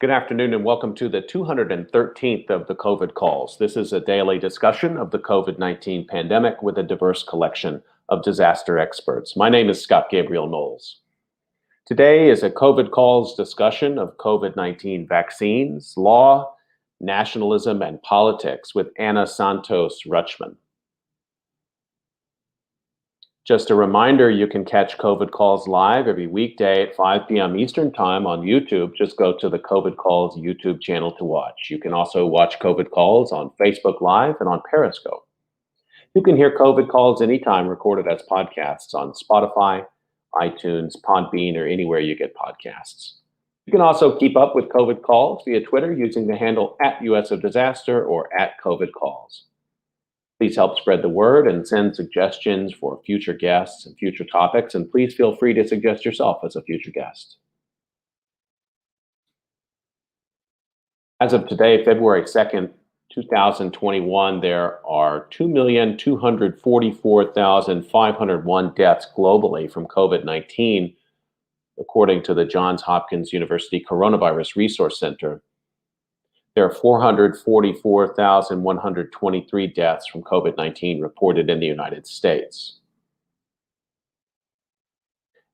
Good afternoon and welcome to the 213th of the COVID calls. This is a daily discussion of the COVID 19 pandemic with a diverse collection of disaster experts. My name is Scott Gabriel Knowles. Today is a COVID calls discussion of COVID 19 vaccines, law, nationalism, and politics with Anna Santos Rutschman. Just a reminder, you can catch COVID Calls live every weekday at 5 p.m. Eastern Time on YouTube. Just go to the COVID Calls YouTube channel to watch. You can also watch COVID Calls on Facebook Live and on Periscope. You can hear COVID Calls anytime recorded as podcasts on Spotify, iTunes, Podbean, or anywhere you get podcasts. You can also keep up with COVID Calls via Twitter using the handle @USODisaster or @COVID Calls. Please help spread the word and send suggestions for future guests and future topics, and please feel free to suggest yourself as a future guest. As of today, February 2nd, 2021, there are 2,244,501 deaths globally from COVID-19, according to the Johns Hopkins University Coronavirus Resource Center. There are 444,123 deaths from COVID-19 reported in the United States.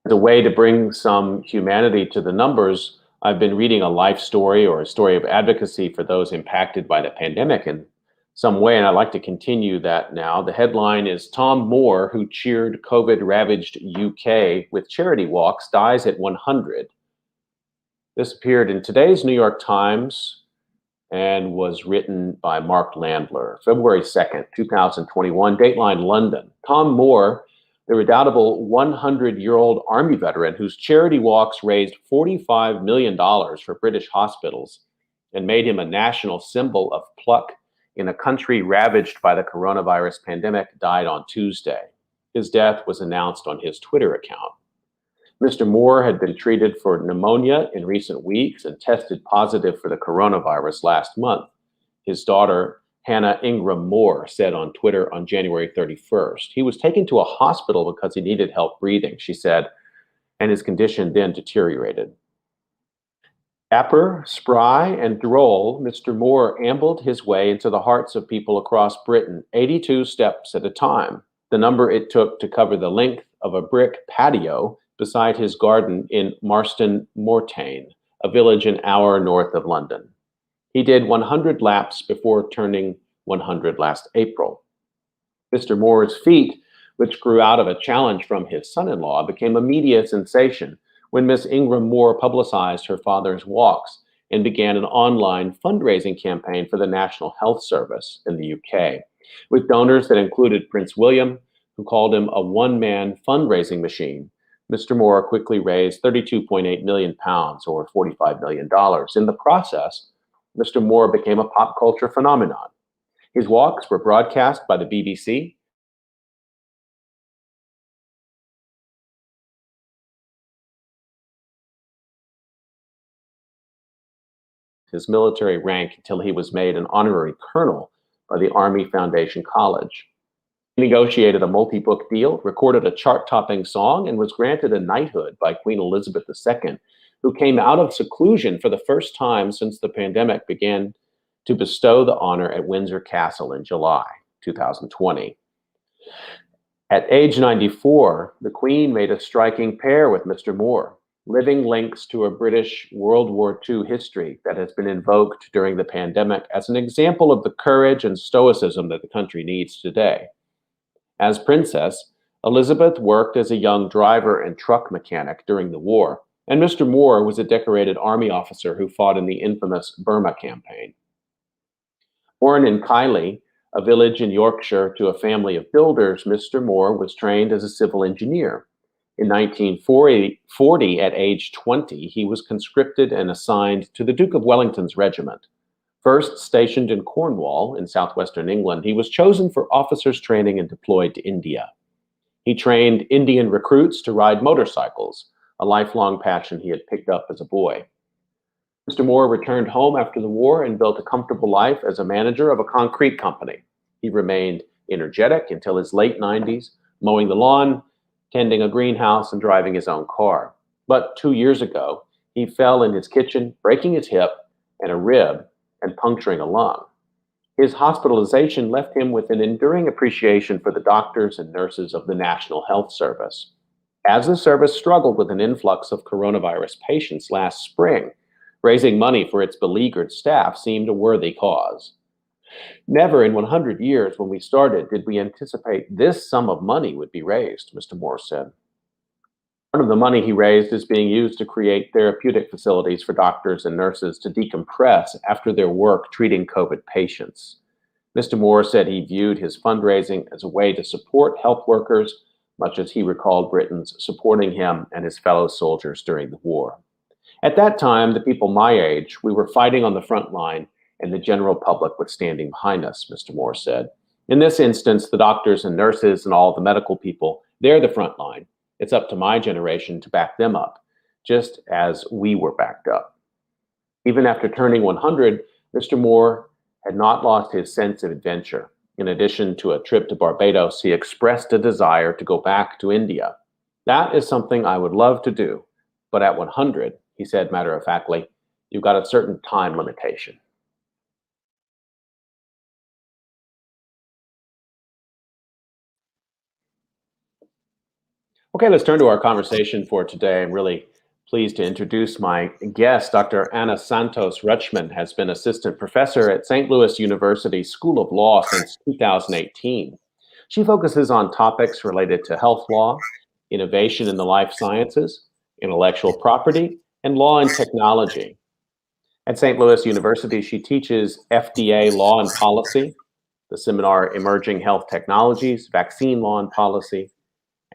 As a way to bring some humanity to the numbers, I've been reading a life story or a story of advocacy for those impacted by the pandemic in some way, and I'd like to continue that now. The headline is Tom Moore, who cheered COVID-ravaged UK with charity walks, dies at 100. This appeared in today's New York Times and was written by Mark Landler. February 2nd, 2021, Dateline London. Tom Moore, the redoubtable 100-year-old Army veteran whose charity walks raised $45 million for British hospitals and made him a national symbol of pluck in a country ravaged by the coronavirus pandemic, died on Tuesday. His death was announced on his Twitter account. Mr. Moore had been treated for pneumonia in recent weeks and tested positive for the coronavirus last month. His daughter, Hannah Ingram Moore, said on Twitter on January 31st. He was taken to a hospital because he needed help breathing, she said, and his condition then deteriorated. Dapper, spry, and droll, Mr. Moore ambled his way into the hearts of people across Britain, 82 steps at a time, the number it took to cover the length of a brick patio beside his garden in Marston Moretain, a village an hour north of London. He did 100 laps before turning 100 last April. Mr. Moore's feat, which grew out of a challenge from his son-in-law, became a media sensation when Miss Ingram Moore publicized her father's walks and began an online fundraising campaign for the National Health Service in the UK, with donors that included Prince William, who called him a one-man fundraising machine. Mr. Moore quickly raised £32.8 million, or $45 million. In the process, Mr. Moore became a pop culture phenomenon. His walks were broadcast by the BBC, his military rank until he was made an honorary colonel by the Army Foundation College. He negotiated a multi-book deal, recorded a chart-topping song, and was granted a knighthood by Queen Elizabeth II, who came out of seclusion for the first time since the pandemic began to bestow the honor at Windsor Castle in July 2020. At age 94, the Queen made a striking pair with Mr. Moore, living links to a British World War II history that has been invoked during the pandemic as an example of the courage and stoicism that the country needs today. As Princess, Elizabeth worked as a young driver and truck mechanic during the war, and Mr. Moore was a decorated Army officer who fought in the infamous Burma campaign. Born in Kiley, a village in Yorkshire, to a family of builders, Mr. Moore was trained as a civil engineer. In 1940, at age 20, he was conscripted and assigned to the Duke of Wellington's regiment. First stationed in Cornwall in southwestern England, he was chosen for officers' training and deployed to India. He trained Indian recruits to ride motorcycles, a lifelong passion he had picked up as a boy. Mr. Moore returned home after the war and built a comfortable life as a manager of a concrete company. He remained energetic until his late 90s, mowing the lawn, tending a greenhouse, and driving his own car. But 2 years ago, He fell in his kitchen, breaking his hip and a rib and puncturing a lung. His hospitalization left him with an enduring appreciation for the doctors and nurses of the National Health Service. As the service struggled with an influx of coronavirus patients last spring, raising money for its beleaguered staff seemed a worthy cause. Never in 100 years when we started did we anticipate this sum of money would be raised, Mr. Moore said. Part of the money he raised is being used to create therapeutic facilities for doctors and nurses to decompress after their work treating COVID patients. Mr. Moore said he viewed his fundraising as a way to support health workers, much as he recalled Britons supporting him and his fellow soldiers during the war. At that time, the people my age, we were fighting on the front line, and the general public was standing behind us, Mr. Moore said. In this instance, the doctors and nurses and all the medical people, they're the front line. It's up to my generation to back them up, just as we were backed up. Even after turning 100, Mr. Moore had not lost his sense of adventure. In addition to a trip to Barbados, he expressed a desire to go back to India. That is something I would love to do, but at 100, he said matter-of-factly, you've got a certain time limitation. Okay, let's turn to our conversation for today. I'm really pleased to introduce my guest. Dr. Ana Santos Rutschman has been assistant professor at St. Louis University School of Law since 2018. She focuses on topics related to health law, innovation in the life sciences, intellectual property, and law and technology. At St. Louis University, she teaches FDA law and policy, the seminar Emerging Health Technologies, Vaccine Law and Policy,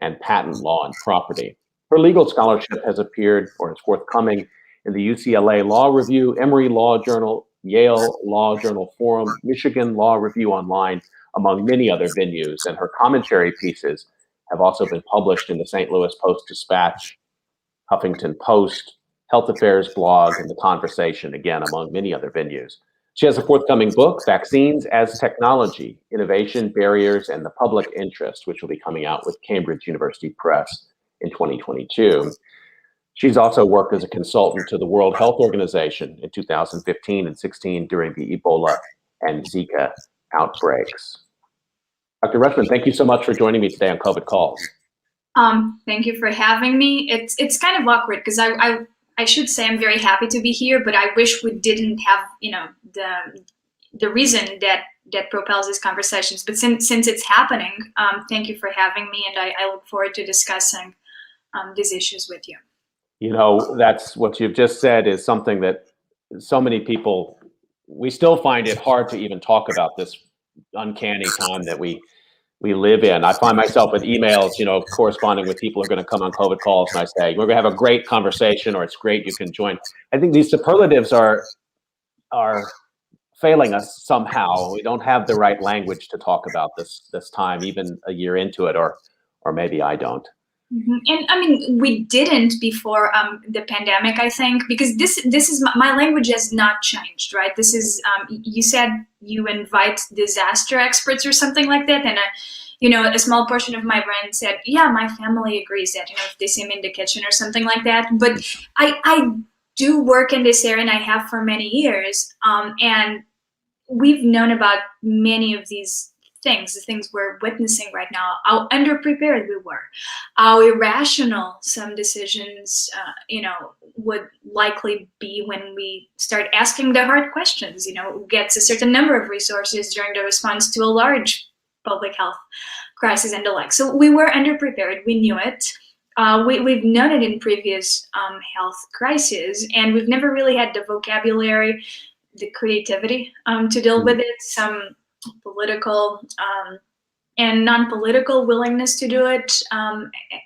and Patent Law and Property. Her legal scholarship has appeared or is forthcoming in the UCLA Law Review, Emory Law Journal, Yale Law Journal Forum, Michigan Law Review Online, among many other venues, and her commentary pieces have also been published in the St. Louis Post-Dispatch, Huffington Post, Health Affairs blog, and The Conversation, again, among many other venues. She has a forthcoming book, Vaccines as Technology, Innovation, Barriers, and the Public Interest, which will be coming out with Cambridge University Press in 2022. She's also worked as a consultant to the World Health Organization in 2015 and 16 during the Ebola and Zika outbreaks. Dr. Rutschman, thank you so much for joining me today on COVID Calls. Thank you for having me. It's kind of awkward because I should say I'm very happy to be here, but I wish we didn't have, the reason that propels these conversations. But since it's happening, thank you for having me, and I look forward to discussing these issues with you. You know, that's what you've just said is something that so many people, we still find it hard to even talk about this uncanny time that we live in. I find myself with emails, corresponding with people who are going to come on COVID calls, and I say, we're going to have a great conversation, or it's great, you can join. I think these superlatives are failing us somehow. We don't have the right language to talk about this time, even a year into it, or maybe I don't. Mm-hmm. And I mean, we didn't before the pandemic, I think, because this is my language has not changed, right? This is you said you invite disaster experts or something like that, and a small portion of my brain said, yeah, my family agrees that if they see me in the kitchen or something like that. But I do work in this area, and I have for many years, and we've known about many of these things, the things we're witnessing right now, how underprepared we were, how irrational some decisions, would likely be when we start asking the hard questions, who gets a certain number of resources during the response to a large public health crisis and the like. So we were underprepared, we knew it. We've known it in previous health crises, and we've never really had the vocabulary, the creativity to deal with it, some political and non-political willingness to do it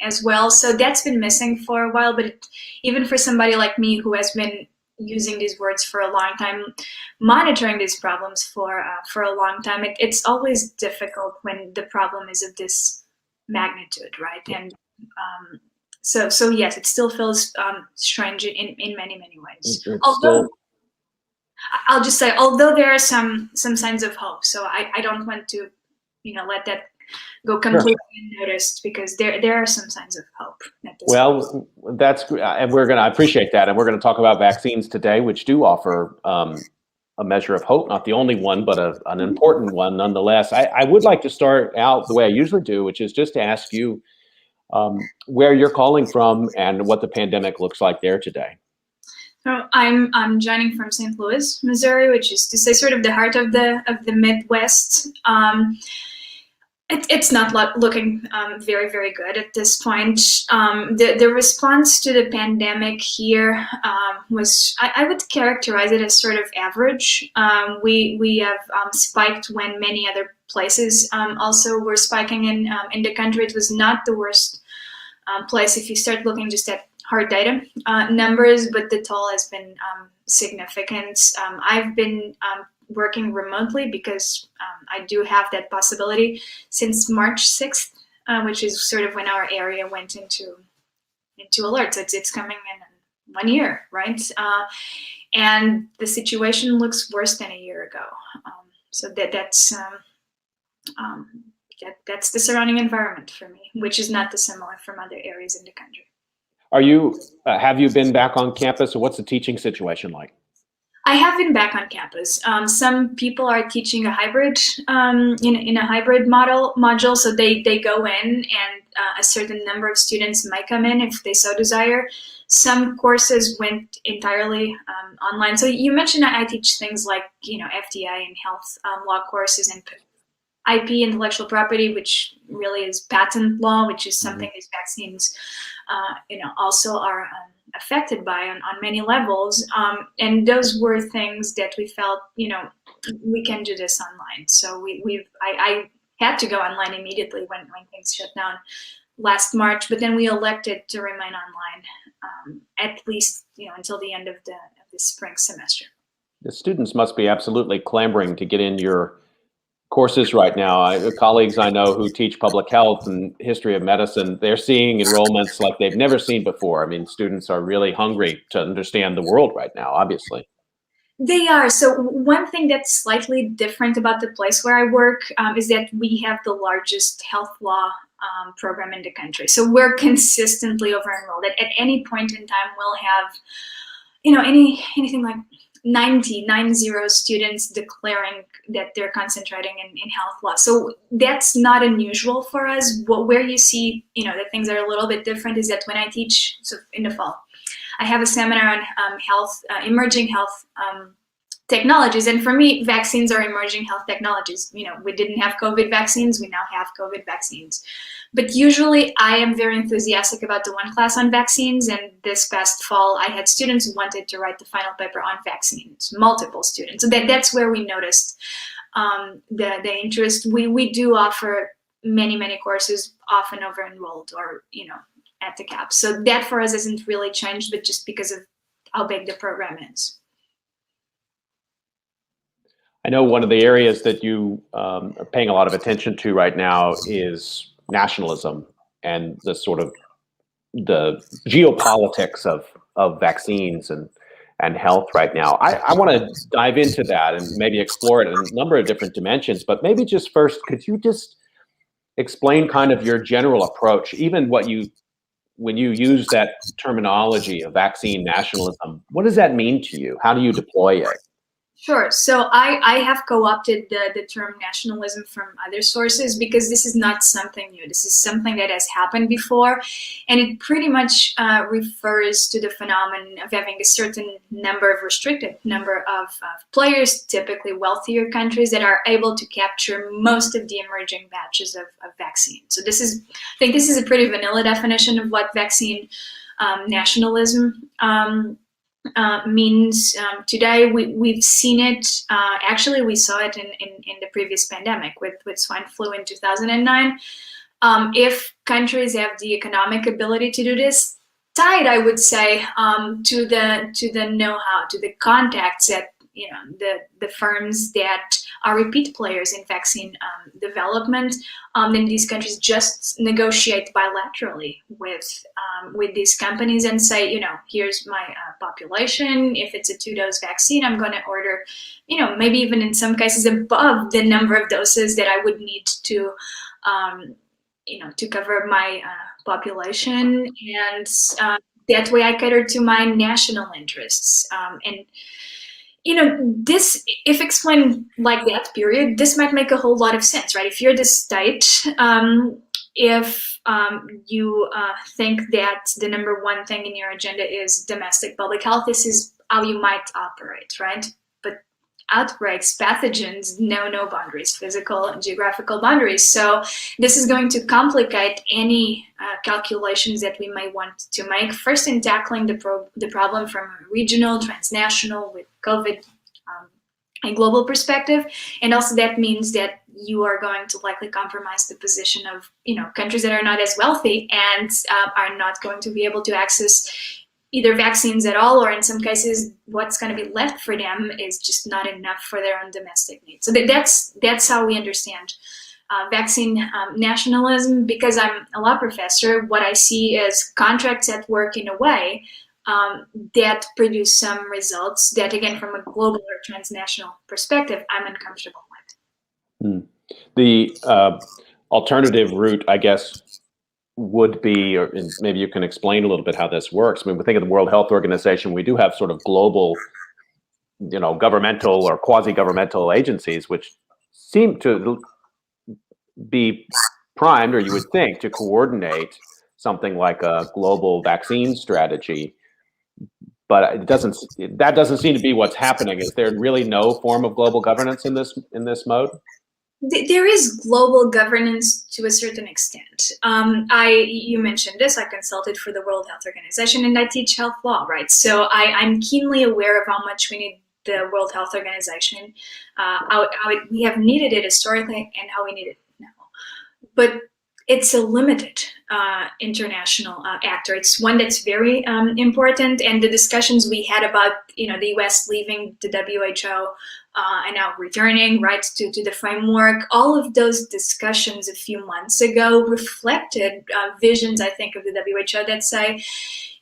as well. So that's been missing for a while, but even for somebody like me who has been using these words for a long time, monitoring these problems for a long time, it's always difficult when the problem is of this magnitude, right? And so yes, it still feels strange in many, many ways. I'll just say, although there are some signs of hope, so I don't want to, let that go completely unnoticed, because there are some signs of hope at this point. Well, that's and I appreciate that, and we're going to talk about vaccines today, which do offer a measure of hope, not the only one, but an important one nonetheless. I would like to start out the way I usually do, which is just to ask you where you're calling from and what the pandemic looks like there today. So I'm joining from St. Louis, Missouri, which is to say sort of the heart of the Midwest. It's not looking very, very good at this point. The response to the pandemic here was, I would characterize it as sort of average. We have spiked when many other places also were spiking in the country. It was not the worst place if you start looking just at hard data numbers, but the toll has been significant. I've been working remotely because I do have that possibility since March 6th, which is sort of when our area went into alert. So it's coming in 1 year, right? And the situation looks worse than a year ago. So that's the surrounding environment for me, which is not dissimilar from other areas in the country. Are you have you been back on campus, or what's the teaching situation like? I have been back on campus. Some people are teaching a hybrid in a hybrid module, so they go in, and a certain number of students might come in if they so desire. Some courses went entirely online. So you mentioned I teach things like FDI and health law courses, and IP, intellectual property, which really is patent law, which is something these vaccines, also are affected by on many levels. And those were things that we felt, we can do this online. So I had to go online immediately when things shut down last March, but then we elected to remain online at least, until the end of the spring semester. The students must be absolutely clamoring to get in your courses right now. Colleagues I know who teach public health and history of medicine, they're seeing enrollments like they've never seen before. I mean, students are really hungry to understand the world right now, obviously. They are. So one thing that's slightly different about the place where I work is that we have the largest health law program in the country. So we're consistently over-enrolled. At any point in time, we'll have, anything like 90 students declaring that they're concentrating in health law. So that's not unusual for us. Where you see, that things are a little bit different is that when I teach, so in the fall, I have a seminar on emerging health technologies. And for me, vaccines are emerging health technologies. We didn't have COVID vaccines. We now have COVID vaccines. But usually I am very enthusiastic about the one class on vaccines. And this past fall, I had students who wanted to write the final paper on vaccines, multiple students. So that's where we noticed the interest. We do offer many courses, often over-enrolled or, at the cap. So that for us hasn't really changed, but just because of how big the program is. I know one of the areas that you are paying a lot of attention to right now is nationalism and the sort of the geopolitics of vaccines and health right now. I want to dive into that and maybe explore it in a number of different dimensions, but maybe just first, could you just explain kind of your general approach, even when you use that terminology of vaccine nationalism, what does that mean to you? How do you deploy it? Sure. So I have co-opted the term nationalism from other sources because this is not something new. This is something that has happened before, and it pretty much refers to the phenomenon of having a certain restricted number of players, typically wealthier countries, that are able to capture most of the emerging batches of vaccine. So I think this is a pretty vanilla definition of what vaccine nationalism means today. We've seen it. Actually, we saw it in the previous pandemic with swine flu in 2009. If countries have the economic ability to do this, tied, I would say, to the know-how, to the contacts at the firms that are repeat players in vaccine development, then these countries just negotiate bilaterally with these companies and say, here's my population. If it's a 2-dose vaccine, I'm going to order, maybe even in some cases above the number of doses that I would need to to cover my population, and that way I cater to my national interests. And this, if explained like that, period, this might make a whole lot of sense, right? If you're the state, if you think that the number one thing in your agenda is domestic public health, this is how you might operate, right? But outbreaks, pathogens know no boundaries, physical and geographical boundaries. So this is going to complicate any calculations that we may want to make. First, in tackling the problem from a regional, transnational, with COVID, a global perspective, and also that means that you are going to likely compromise the position of countries that are not as wealthy and are not going to be able to access either vaccines at all, or in some cases, what's going to be left for them is just not enough for their own domestic needs. So that's how we understand vaccine nationalism. Because I'm a law professor, what I see is contracts at work in a way that produce some results that, again, from a global or transnational perspective, I'm uncomfortable with. The alternative route, I guess, would be, or maybe you can explain a little bit how this works. I mean, we think of the World Health Organization, we do have sort of global, governmental or quasi-governmental agencies, which seem to be primed, or you would think, to coordinate something like a global vaccine strategy. But that doesn't seem to be what's happening. Is there really no form of global governance in this mode? There is global governance to a certain extent. You mentioned this. I consulted for the World Health Organization, and I teach health law, right? So I'm keenly aware of how much we need the World Health Organization, we have needed it historically, and how we need it now. But it's a limited international actor. It's one that's very important, and the discussions we had about the U.S. leaving the WHO and now returning right to the framework, all of those discussions a few months ago reflected visions, I think, of the WHO that say,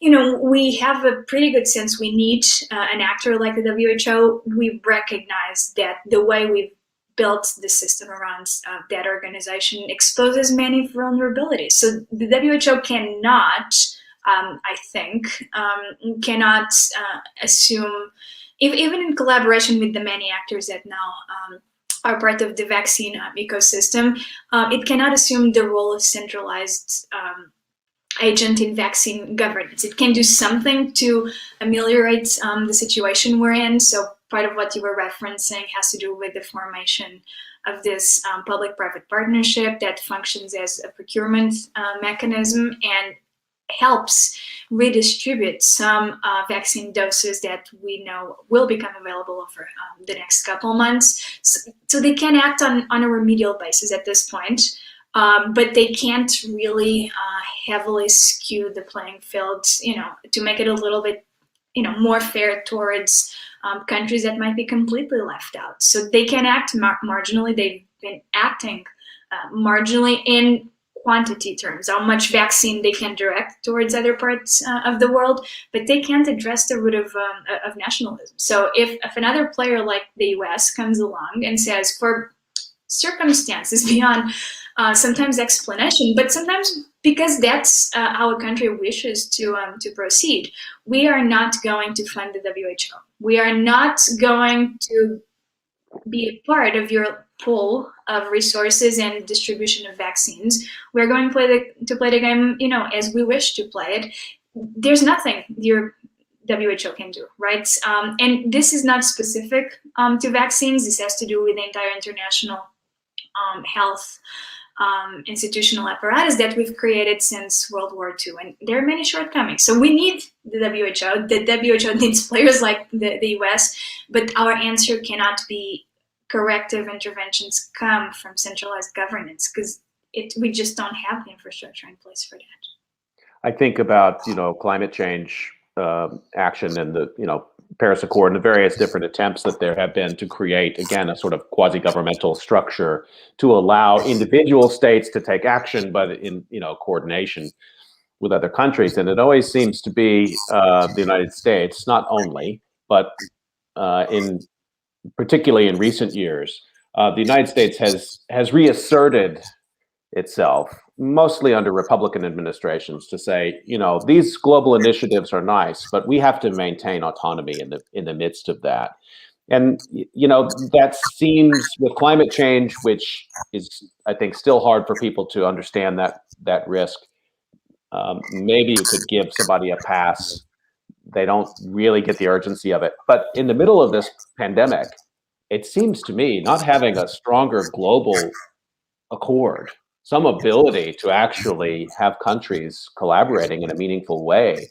we have a pretty good sense we need an actor like the WHO. We recognize that the way we've built the system around that organization exposes many vulnerabilities. So the WHO cannot, I think, assume, even in collaboration with the many actors that now are part of the vaccine ecosystem, it cannot assume the role of centralized agent in vaccine governance. It can do something to ameliorate the situation we're in. So part of what you were referencing has to do with the formation of this public-private partnership that functions as a procurement mechanism and helps redistribute some vaccine doses that we know will become available over the next couple months. So they can act on a remedial basis at this point, but they can't really heavily skew the playing field, to make it a little bit, more fair towards countries that might be completely left out. So they can act marginally. They've been acting marginally in quantity terms, how much vaccine they can direct towards other parts of the world, but they can't address the root of nationalism. So if another player like the US comes along and says, for circumstances beyond sometimes explanation, but sometimes because that's how a country wishes to proceed, we are not going to fund the WHO. We are not going to be a part of your pool of resources and distribution of vaccines. We're going to play the game, as we wish to play it. There's nothing your WHO can do, right? And this is not specific to vaccines. This has to do with the entire international health institutional apparatus that we've created since World War II, and there are many shortcomings. So we need the WHO. The WHO needs players like the US, but our answer cannot be corrective interventions come from centralized governance, because we just don't have the infrastructure in place for that. I think about climate change action and the Paris Accord and the various different attempts that there have been to create, again, a sort of quasi-governmental structure to allow individual states to take action, but in coordination with other countries. And it always seems to be the United States, not only, but particularly in recent years, the United States has reasserted itself, mostly under Republican administrations, to say, these global initiatives are nice, but we have to maintain autonomy in the midst of that. And that seems, with climate change, which is, I think, still hard for people to understand that risk. Maybe you could give somebody a pass. They don't really get the urgency of it. But in the middle of this pandemic, it seems to me not having a stronger global accord, some ability to actually have countries collaborating in a meaningful way,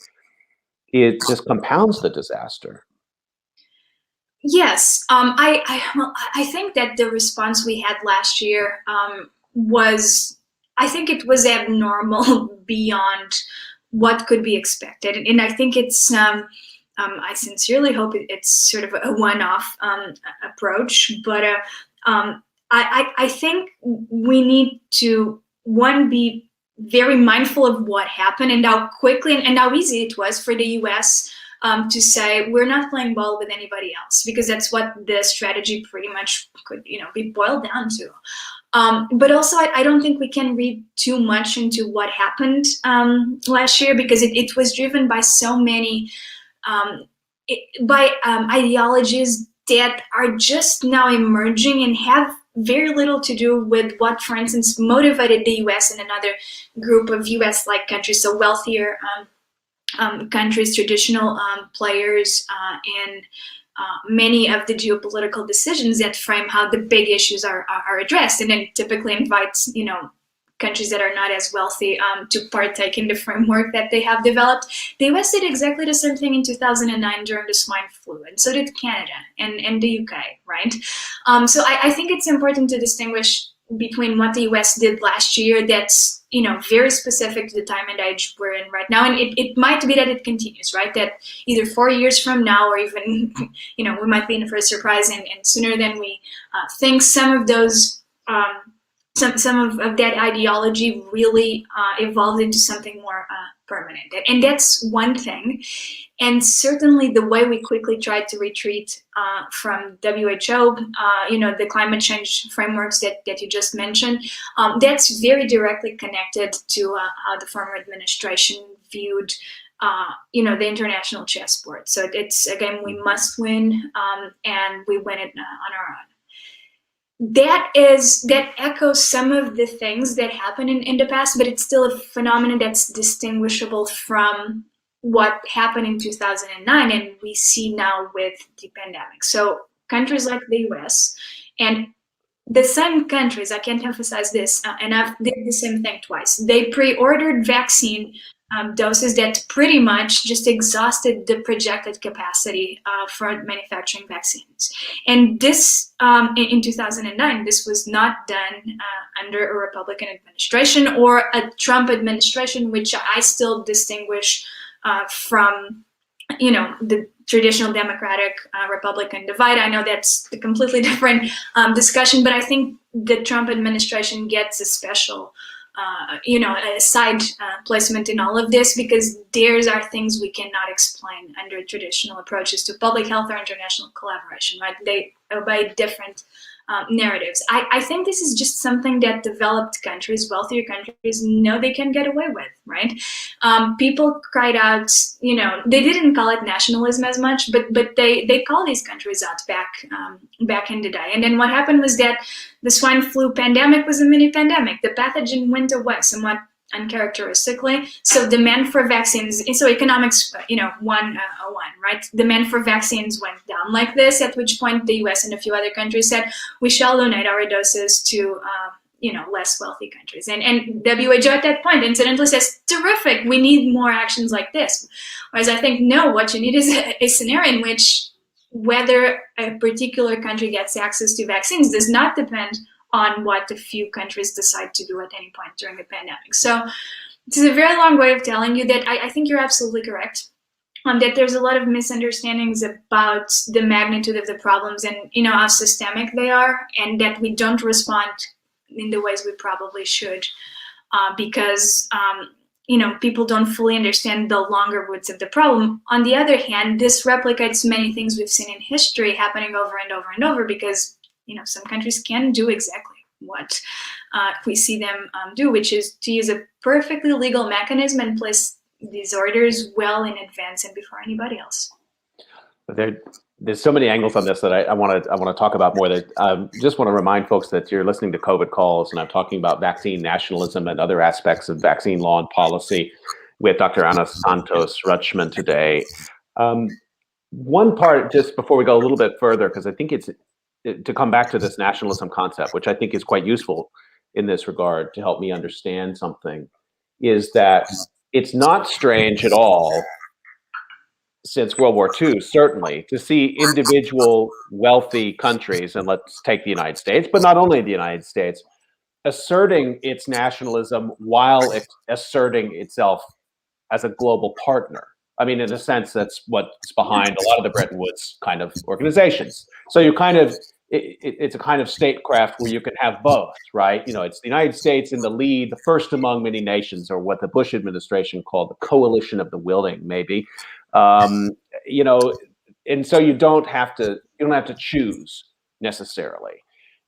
it just compounds the disaster. Yes, I think that the response we had last year was, I think it was abnormal beyond what could be expected, and I think it's. I sincerely hope it's sort of a one-off approach, but I think we need to, one, be very mindful of what happened and how quickly and how easy it was for the US to say, we're not playing ball with anybody else, because that's what the strategy pretty much could be boiled down to. But also, I don't think we can read too much into what happened last year, because it was driven by so many ideologies that are just now emerging and have very little to do with what, for instance, motivated the US and another group of US-like countries, so wealthier countries, traditional players, and many of the geopolitical decisions that frame how the big issues are addressed, and then typically invites countries that are not as wealthy to partake in the framework that they have developed. The US did exactly the same thing in 2009 during the swine flu, and so did Canada and the UK, right? So I think it's important to distinguish between what the US did last year that's very specific to the time and age we're in right now, and it might be that it continues, right? That either 4 years from now, or even we might be in for a surprise and sooner than we think, some of those some of that ideology really evolved into something more permanent, and that's one thing. And certainly the way we quickly tried to retreat from WHO, the climate change frameworks that you just mentioned, that's very directly connected to how the former administration viewed the international chessboard. So it's a game we must win, and we win it on our own. That echoes some of the things that happened in the past, but it's still a phenomenon that's distinguishable from what happened in 2009 and we see now with the pandemic. So countries like the US, and the same countries, I can't emphasize this enough, did the same thing twice. They pre-ordered vaccine doses that pretty much just exhausted the projected capacity for manufacturing vaccines. And this, in 2009, this was not done under a Republican administration or a Trump administration, which I still distinguish from, the traditional Democratic Republican divide. I know that's a completely different discussion, but I think the Trump administration gets a special a side placement in all of this, because theirs are things we cannot explain under traditional approaches to public health or international collaboration, right? They obey different narratives. I think this is just something that developed countries, wealthier countries, know they can get away with, right? People cried out, they didn't call it nationalism as much, but they call these countries out back in the day. And then what happened was that the swine flu pandemic was a mini pandemic. The pathogen went away somewhat uncharacteristically. So demand for vaccines, so economics, 101, right? Demand for vaccines went down like this, at which point the US and a few other countries said, we shall donate our doses to, less wealthy countries. And WHO at that point incidentally says, terrific, we need more actions like this. Whereas I think, no, what you need is a scenario in which whether a particular country gets access to vaccines does not depend on what a few countries decide to do at any point during the pandemic. So this is a very long way of telling you that I think you're absolutely correct, that there's a lot of misunderstandings about the magnitude of the problems and how systemic they are, and that we don't respond in the ways we probably should, because people don't fully understand the longer roots of the problem. On the other hand, this replicates many things we've seen in history happening over and over and over, because some countries can do exactly what we see them do, which is to use a perfectly legal mechanism and place these orders well in advance and before anybody else. There's so many angles on this that I want to talk about more. That just want to remind folks that you're listening to COVID Calls, and I'm talking about vaccine nationalism and other aspects of vaccine law and policy with Dr. Ana Santos Rutschman today. One part, just before we go a little bit further, because I think it's to come back to this nationalism concept, which I think is quite useful in this regard to help me understand something, is that it's not strange at all since World War II, certainly, to see individual wealthy countries, and let's take the United States, but not only the United States, asserting its nationalism while asserting itself as a global partner. I mean, in a sense, that's what's behind a lot of the Bretton Woods kind of organizations. So you kind of, it's a kind of statecraft where you can have both, right? You know, it's the United States in the lead, the first among many nations, or what the Bush administration called the coalition of the willing, maybe. You know, and so you don't have to choose necessarily.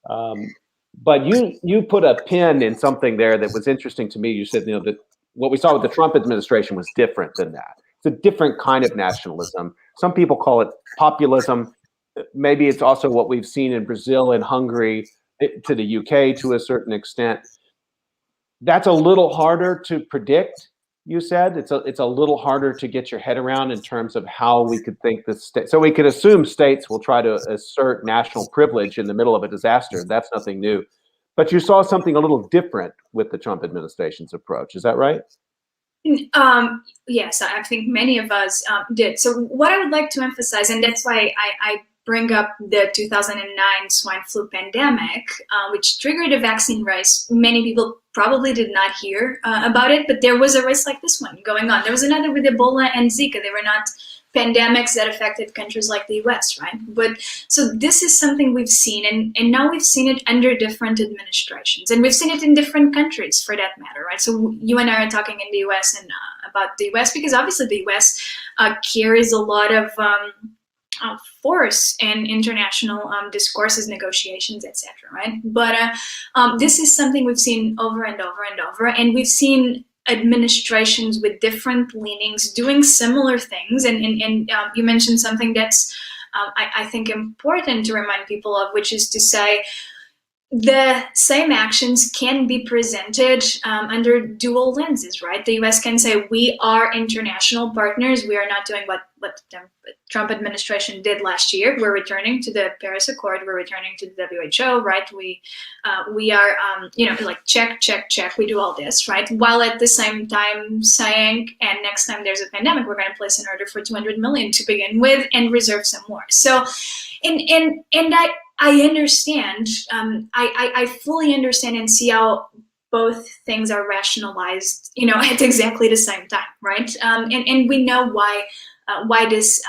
But you put a pin in something there that was interesting to me. You said, you know, that what we saw with the Trump administration was different than that. It's a different kind of nationalism. Some people call it populism. Maybe it's also what we've seen in Brazil and Hungary, to the UK to a certain extent. That's a little harder to predict. You said it's a little harder to get your head around in terms of how we could think this. So we could assume states will try to assert national privilege in the middle of a disaster. That's nothing new. But you saw something a little different with the Trump administration's approach. Is that right? Yes, I think many of us did. So what I would like to emphasize, and that's why I bring up the 2009 swine flu pandemic, which triggered a vaccine race. Many people probably did not hear about it, but there was a race like this one going on. There was another with Ebola and Zika. They were not pandemics that affected countries like the US, right? But so this is something we've seen, and now we've seen it under different administrations, and we've seen it in different countries for that matter, right? So you and I are talking in the US and about the US because obviously the US carries a lot of force in international discourses, negotiations, etc. Right? But this is something we've seen over and over and over, and we've seen administrations with different leanings doing similar things. And you mentioned something that's I think important to remind people of, which is to say the same actions can be presented under dual lenses, right? The US can say, we are international partners. We are not doing what the Trump administration did last year. We're returning to the Paris Accord. We're returning to the WHO, right? We are, like check. We do all this, right? While at the same time saying, and next time there's a pandemic, we're going to place an order for 200 million to begin with and reserve some more. So, and I understand, I fully understand and see how both things are rationalized, at exactly the same time, right? And we know why this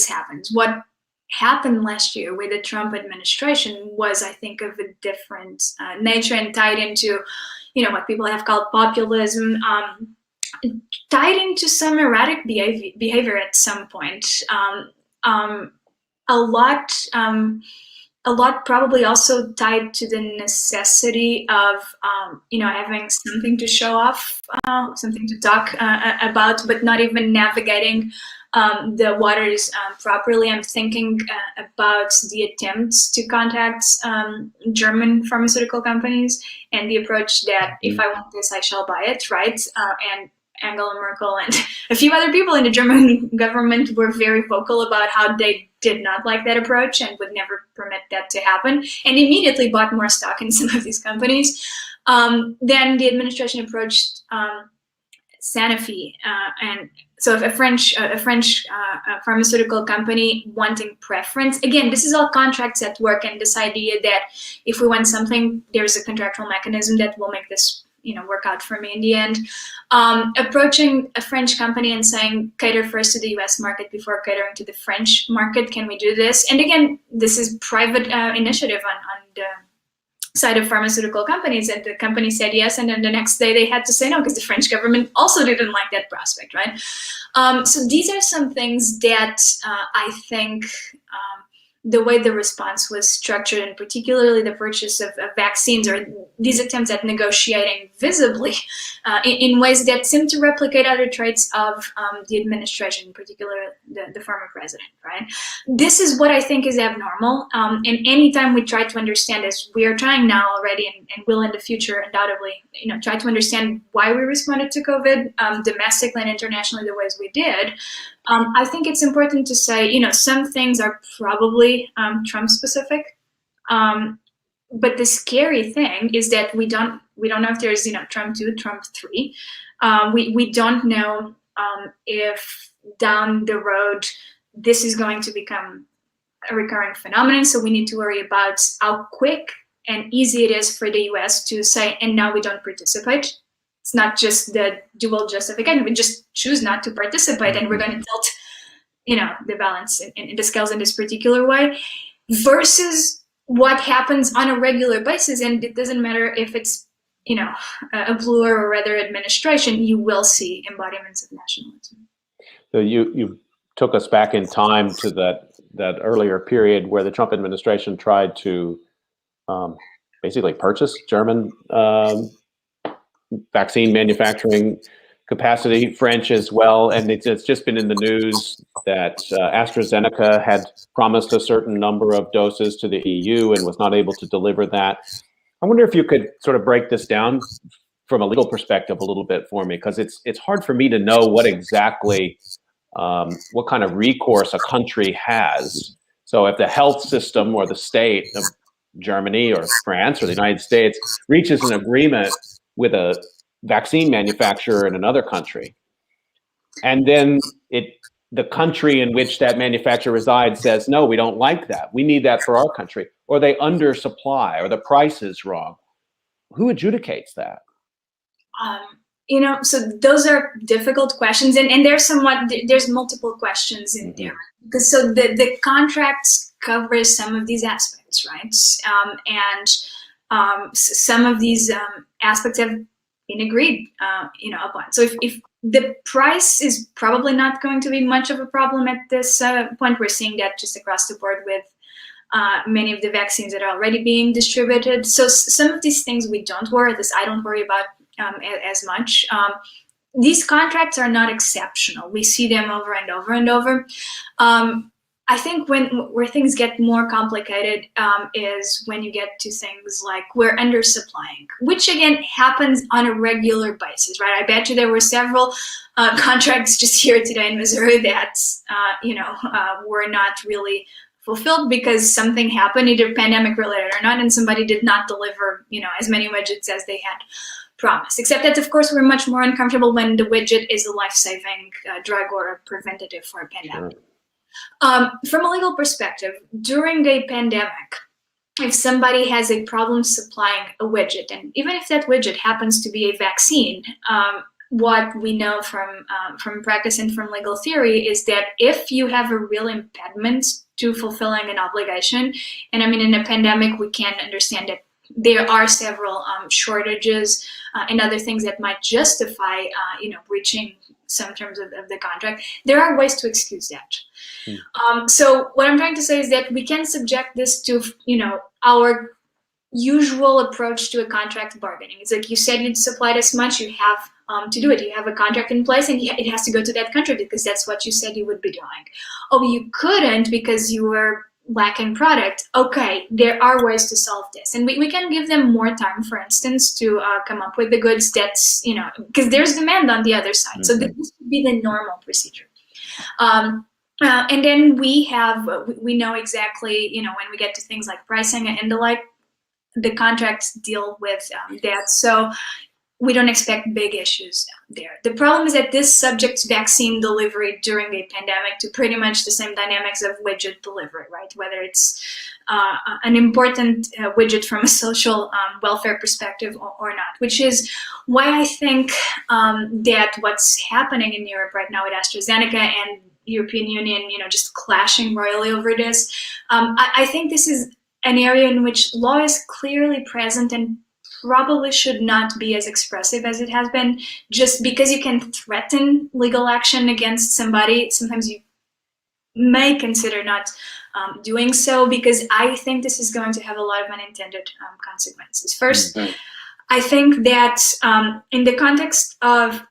happens. What happened last year with the Trump administration was, I think, of a different nature and tied into, what people have called populism, tied into some erratic behavior at some point. A lot probably also tied to the necessity of, having something to show off, something to talk about, but not even navigating the waters properly. I'm thinking about the attempts to contact German pharmaceutical companies and the approach that if I want this, I shall buy it, right? And Angela Merkel and a few other people in the German government were very vocal about how they did not like that approach and would never permit that to happen, and immediately bought more stock in some of these companies. Then the administration approached Sanofi, and so a French pharmaceutical company wanting preference. Again, this is all contracts at work, and this idea that if we want something, there's a contractual mechanism that will make this work out for me in the end. Approaching a French company and saying, cater first to the US market before catering to the French market. Can we do this? And again, this is private initiative on the side of pharmaceutical companies. And the company said yes. And then the next day they had to say no because the French government also didn't like that prospect, right? So these are some things that I think the way the response was structured, and particularly the purchase of vaccines or these attempts at negotiating visibly in ways that seem to replicate other traits of the administration, in particular the former president, right? This is what I think is abnormal. And anytime we try to understand, as we are trying now already and will in the future undoubtedly, try to understand why we responded to COVID domestically and internationally the ways we did, I think it's important to say, some things are probably Trump specific. But the scary thing is that we don't know if there's, Trump 2, Trump 3. We don't know if down the road this is going to become a recurring phenomenon. So we need to worry about how quick and easy it is for the US to say, and now we don't participate. It's not just the dual justification. We just choose not to participate, and we're going to tilt, the balance in the scales in this particular way, versus what happens on a regular basis. And it doesn't matter if it's, a blue or rather administration, you will see embodiments of nationalism. So you took us back in time to that earlier period where the Trump administration tried to basically purchase German vaccine manufacturing capacity, French as well. And it's just been in the news that AstraZeneca had promised a certain number of doses to the EU and was not able to deliver that. I wonder if you could sort of break this down from a legal perspective a little bit for me, because it's hard for me to know what exactly, what kind of recourse a country has. So if the health system or the state of Germany or France or the United States reaches an agreement with a vaccine manufacturer in another country, and then the country in which that manufacturer resides says, no, we don't like that. We need that for our country. Or they undersupply, or the price is wrong. Who adjudicates that? So those are difficult questions, and there's multiple questions in there. Because so the contracts cover some of these aspects, right? And some of these aspects have been agreed, upon. So if the price is probably not going to be much of a problem at this point, we're seeing that just across the board with many of the vaccines that are already being distributed. So some of these things we don't worry, at least I don't worry about as much. These contracts are not exceptional. We see them over and over and over. I think where things get more complicated is when you get to things like we're undersupplying, which again happens on a regular basis, right? I bet you there were several contracts just here today in Missouri that were not really fulfilled because something happened, either pandemic related or not, and somebody did not deliver as many widgets as they had promised. Except that, of course, we're much more uncomfortable when the widget is a life-saving drug or a preventative for a pandemic. Sure. From a legal perspective, during a pandemic, if somebody has a problem supplying a widget, and even if that widget happens to be a vaccine, what we know from practice and from legal theory is that if you have a real impediment to fulfilling an obligation, and I mean in a pandemic we can understand that there are several shortages and other things that might justify breaching some terms of the contract, there are ways to excuse that. So what I'm trying to say is that we can subject this to our usual approach to a contract bargaining. It's like you said you'd supply this much, you have to do it. You have a contract in place and it has to go to that country because that's what you said you would be doing. Oh, you couldn't because you were lacking product. Okay, there are ways to solve this. And we can give them more time, for instance, to come up with the goods that's, because there's demand on the other side. Mm-hmm. So this would be the normal procedure. And then we know exactly, when we get to things like pricing and the like, the contracts deal with that. So we don't expect big issues there. The problem is that this subjects vaccine delivery during a pandemic to pretty much the same dynamics of widget delivery, right? Whether it's an important widget from a social welfare perspective or not, which is why I think that what's happening in Europe right now with AstraZeneca and European Union, just clashing royally over this, I think this is an area in which law is clearly present and probably should not be as expressive as it has been. Just because you can threaten legal action against somebody, sometimes you may consider not doing so, because I think this is going to have a lot of unintended consequences. First, I think that in the context of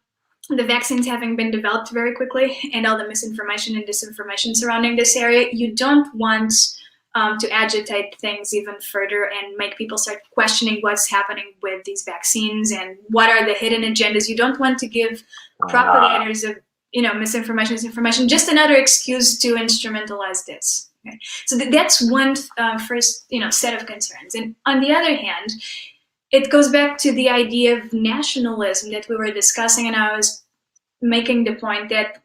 the vaccines having been developed very quickly and all the misinformation and disinformation surrounding this area, you don't want to agitate things even further and make people start questioning what's happening with these vaccines and what are the hidden agendas. You don't want to give propagators of misinformation, disinformation, just another excuse to instrumentalize this. Okay? So that's one first set of concerns. And on the other hand, it goes back to the idea of nationalism that we were discussing, and I was making the point that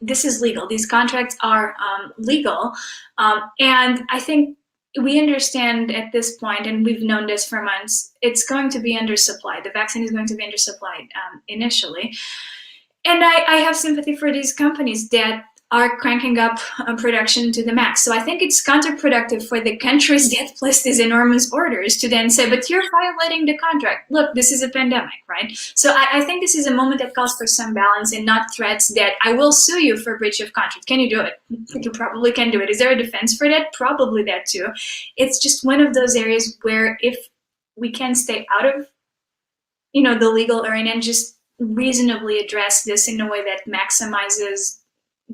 this is legal. These contracts are legal, and I think we understand at this point, and we've known this for months, it's going to be undersupplied. The vaccine is going to be undersupplied initially, and I have sympathy for these companies that are cranking up production to the max. So I think it's counterproductive for the countries that place these enormous orders to then say, but you're violating the contract. Look, this is a pandemic, right? So I think this is a moment that calls for some balance and not threats that I will sue you for breach of contract. Can you do it? You probably can do it. Is there a defense for that? Probably that too. It's just one of those areas where if we can stay out of the legal arena and just reasonably address this in a way that maximizes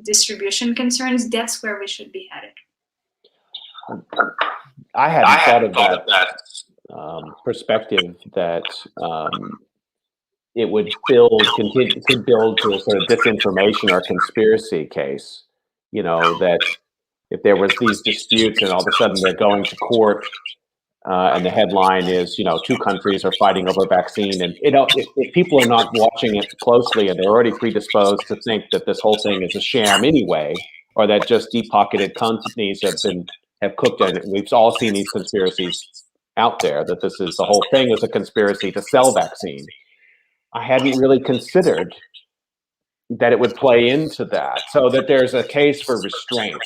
distribution concerns, that's where we should be headed. I hadn't thought of that perspective, that it would continue to build to a sort of disinformation or conspiracy case. That if there was these disputes and all of a sudden they're going to court, and the headline is, two countries are fighting over a vaccine, and if people are not watching it closely and they're already predisposed to think that this whole thing is a sham anyway, or that just deep-pocketed companies have cooked it. We've all seen these conspiracies out there, that the whole thing is a conspiracy to sell vaccine. I hadn't really considered that it would play into that, so that there's a case for restraint,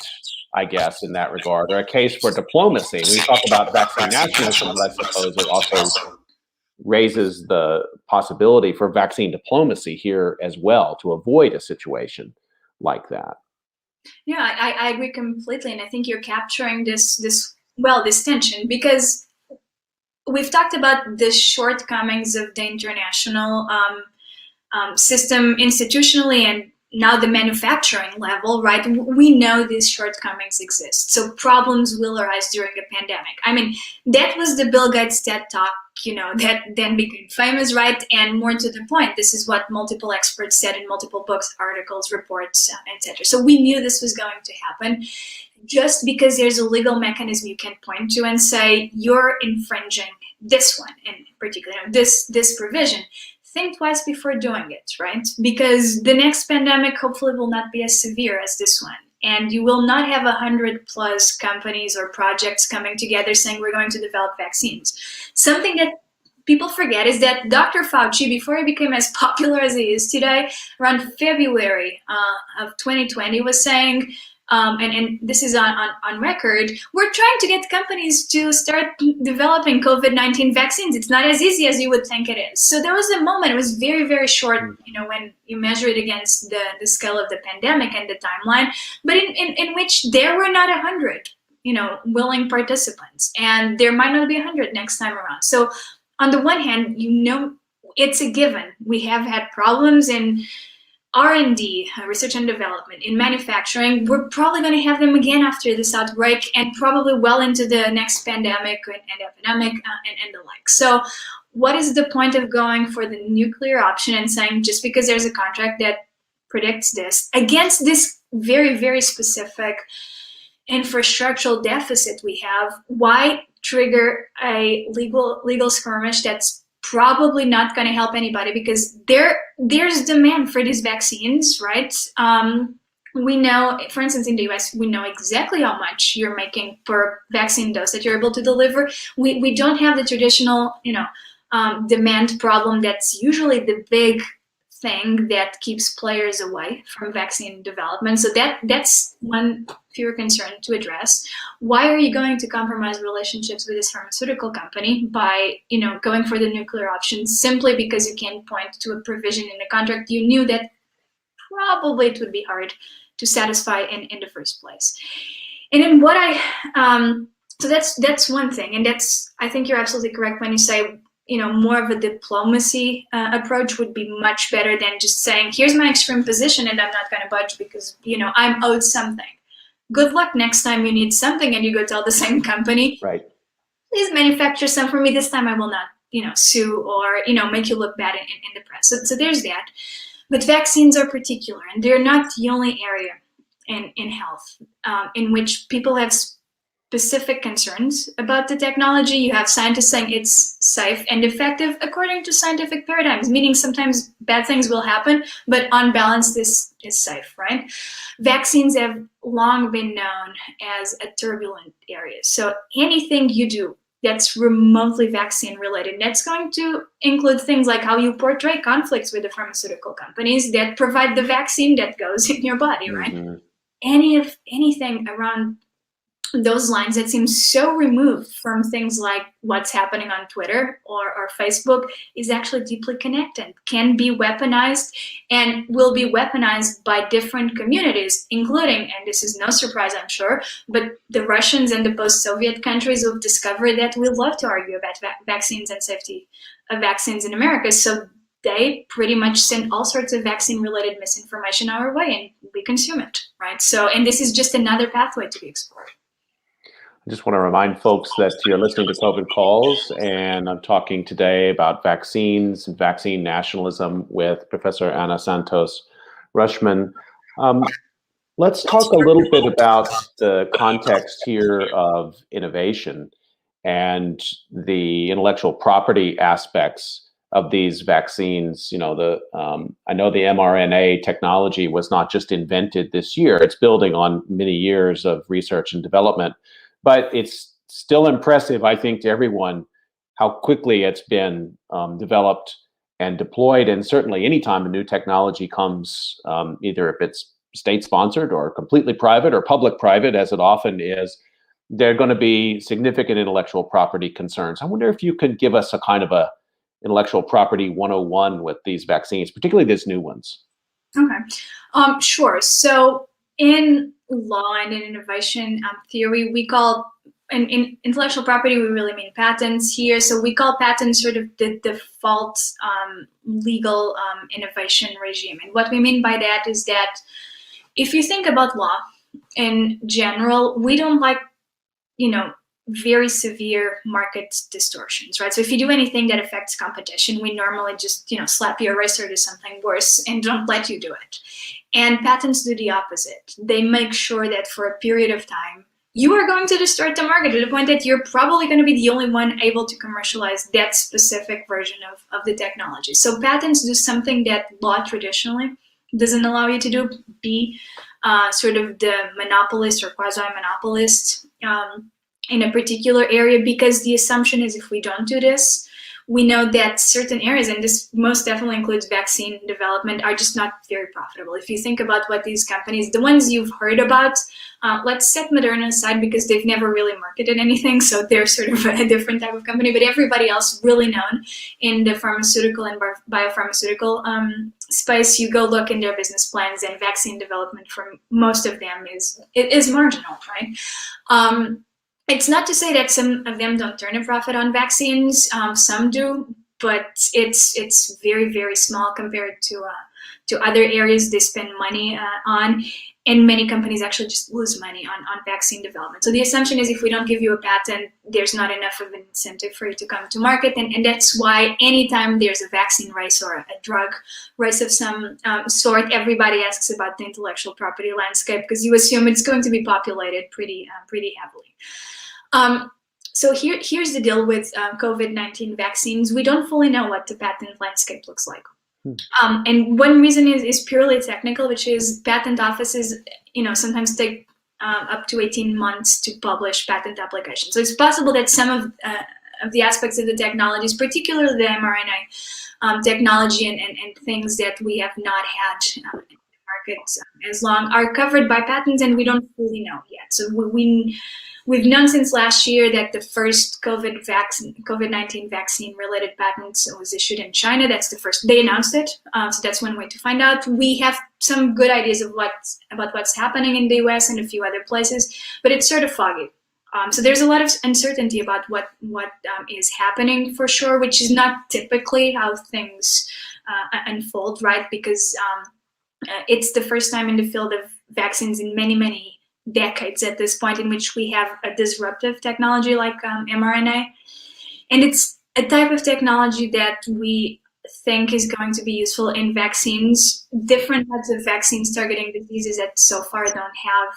I guess, in that regard, or a case for diplomacy. When we talk about vaccine nationalism, I suppose it also raises the possibility for vaccine diplomacy here as well, to avoid a situation like that. Yeah, I agree completely, and I think you're capturing this tension, because we've talked about the shortcomings of the international system institutionally and now the manufacturing level, right? We know these shortcomings exist. So problems will arise during a pandemic. I mean, that was the Bill Gates TED Talk, that then became famous, right? And more to the point, this is what multiple experts said in multiple books, articles, reports, etc. So we knew this was going to happen. Just because there's a legal mechanism you can point to and say, you're infringing this one, in particular, this provision, think twice before doing it, right? Because the next pandemic hopefully will not be as severe as this one. And you will not have 100+ companies or projects coming together saying we're going to develop vaccines. Something that people forget is that Dr. Fauci, before he became as popular as he is today, around February of 2020 was saying, and this is on record, we're trying to get companies to start developing COVID-19 vaccines. It's not as easy as you would think it is. So there was a moment, it was very, very short, when you measure it against the scale of the pandemic and the timeline, but in which there were not 100, willing participants, and there might not be 100 next time around. So on the one hand, it's a given. We have had problems in R&D, research and development, in manufacturing. We're probably going to have them again after this outbreak, and probably well into the next pandemic and epidemic and the like. So what is the point of going for the nuclear option and saying, just because there's a contract that predicts this, against this very, very specific infrastructural deficit we have, why trigger a legal skirmish that's probably not going to help anybody, because there's demand for these vaccines, right? We know, for instance, in the US, we know exactly how much you're making per vaccine dose that you're able to deliver. We don't have the traditional, demand problem that's usually the big thing that keeps players away from vaccine development. So that's one fewer concern to address. Why are you going to compromise relationships with this pharmaceutical company by, going for the nuclear option simply because you can't point to a provision in the contract you knew that probably it would be hard to satisfy in the first place? And then what so that's one thing, and I think you're absolutely correct when you say, more of a diplomacy approach would be much better than just saying, here's my extreme position and I'm not going to budge because, I'm owed something. Good luck next time you need something and you go tell the same company, Right. please manufacture some for me. This time I will not, sue or, make you look bad in the press. So there's that. But vaccines are particular, and they're not the only area in health in which people have specific concerns about the technology. You have scientists saying it's safe and effective according to scientific paradigms, meaning sometimes bad things will happen, but on balance, this is safe, right? Vaccines have long been known as a turbulent area. So anything you do that's remotely vaccine related, that's going to include things like how you portray conflicts with the pharmaceutical companies that provide the vaccine that goes in your body, right? Mm-hmm. Anything around those lines that seem so removed from things like what's happening on Twitter or Facebook is actually deeply connected, can be weaponized, and will be weaponized by different communities, including, and this is no surprise, I'm sure, but the Russians and the post-Soviet countries who've discovered that we love to argue about vaccines and safety of vaccines in America. So they pretty much send all sorts of vaccine-related misinformation our way, and we consume it, right? So, and this is just another pathway to be explored. I just want to remind folks that you're listening to COVID Calls, and I'm talking today about vaccines and vaccine nationalism with Professor Ana Santos Rushman. Let's talk a little bit about the context here of innovation and the intellectual property aspects of these vaccines. I know the mRNA technology was not just invented this year. It's building on many years of research and development. But it's still impressive, I think, to everyone how quickly it's been developed and deployed. And certainly anytime a new technology comes, either if it's state-sponsored or completely private or public-private, as it often is, there are going to be significant intellectual property concerns. I wonder if you could give us a kind of a intellectual property 101 with these vaccines, particularly these new ones. Okay, sure. So in law and in innovation theory, we call, in intellectual property, we really mean patents here. So we call patents sort of the default legal innovation regime. And what we mean by that is that if you think about law in general, we don't like, very severe market distortions, right? So if you do anything that affects competition, we normally just, slap you a wrist or do something worse and don't let you do it. And patents do the opposite. They make sure that for a period of time, you are going to distort the market to the point that you're probably going to be the only one able to commercialize that specific version of the technology. So patents do something that law traditionally doesn't allow you to do, be sort of the monopolist or quasi-monopolist in a particular area, because the assumption is if we don't do this, we know that certain areas, and this most definitely includes vaccine development, are just not very profitable. If you think about what these companies, the ones you've heard about, let's set Moderna aside because they've never really marketed anything, so they're sort of a different type of company, but everybody else really known in the pharmaceutical and biopharmaceutical space, you go look in their business plans, and vaccine development for most of them is marginal, right? It's not to say that some of them don't turn a profit on vaccines. Some do, but it's very, very small compared to other areas they spend money on. And many companies actually just lose money on vaccine development. So the assumption is if we don't give you a patent, there's not enough of an incentive for you to come to market. And that's why anytime there's a vaccine race or a drug race of some sort, everybody asks about the intellectual property landscape because you assume it's going to be populated pretty heavily. So here's the deal with COVID-19 vaccines. We don't fully know what the patent landscape looks like. And one reason is purely technical, which is patent offices, sometimes take up to 18 months to publish patent applications. So it's possible that some of the aspects of the technologies, particularly the mRNA technology and things that we have not had in the market as long are covered by patents, and we don't fully know yet. So we've known since last year that the first COVID-19 vaccine related patent was issued in China. That's the first. They announced it, so that's one way to find out. We have some good ideas of about what's happening in the US and a few other places, but it's sort of foggy. So there's a lot of uncertainty about what is happening for sure, which is not typically how things unfold, right? Because it's the first time in the field of vaccines in many, many decades at this point in which we have a disruptive technology like mRNA. And it's a type of technology that we think is going to be useful in vaccines, different types of vaccines targeting diseases that so far don't have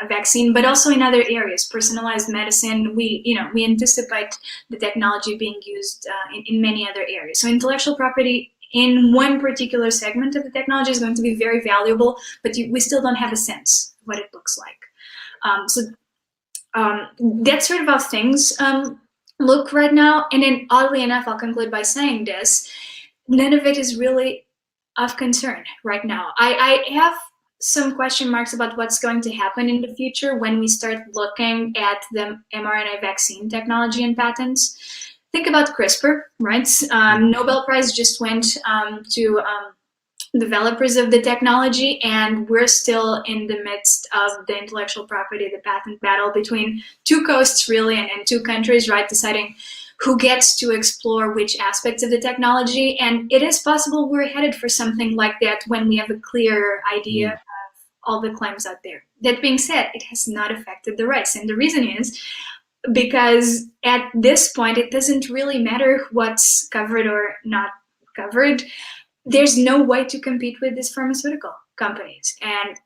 a vaccine, but also in other areas, personalized medicine. We anticipate the technology being used in many other areas. So intellectual property in one particular segment of the technology is going to be very valuable, but we still don't have a sense of what it looks like. So that's sort of how things look right now. And then oddly enough, I'll conclude by saying this, none of it is really of concern right now. I have some question marks about what's going to happen in the future when we start looking at the mRNA vaccine technology and patents. Think about CRISPR, right? Nobel Prize just went to developers of the technology, and we're still in the midst of the intellectual property, the patent battle between two coasts really, and two countries, right, deciding who gets to explore which aspects of the technology. And it is possible we're headed for something like that when we have a clear idea of all the claims out there. That being said, it has not affected the rest, and the reason is because at this point it doesn't really matter what's covered or not covered. There's no way to compete with these pharmaceutical companies. And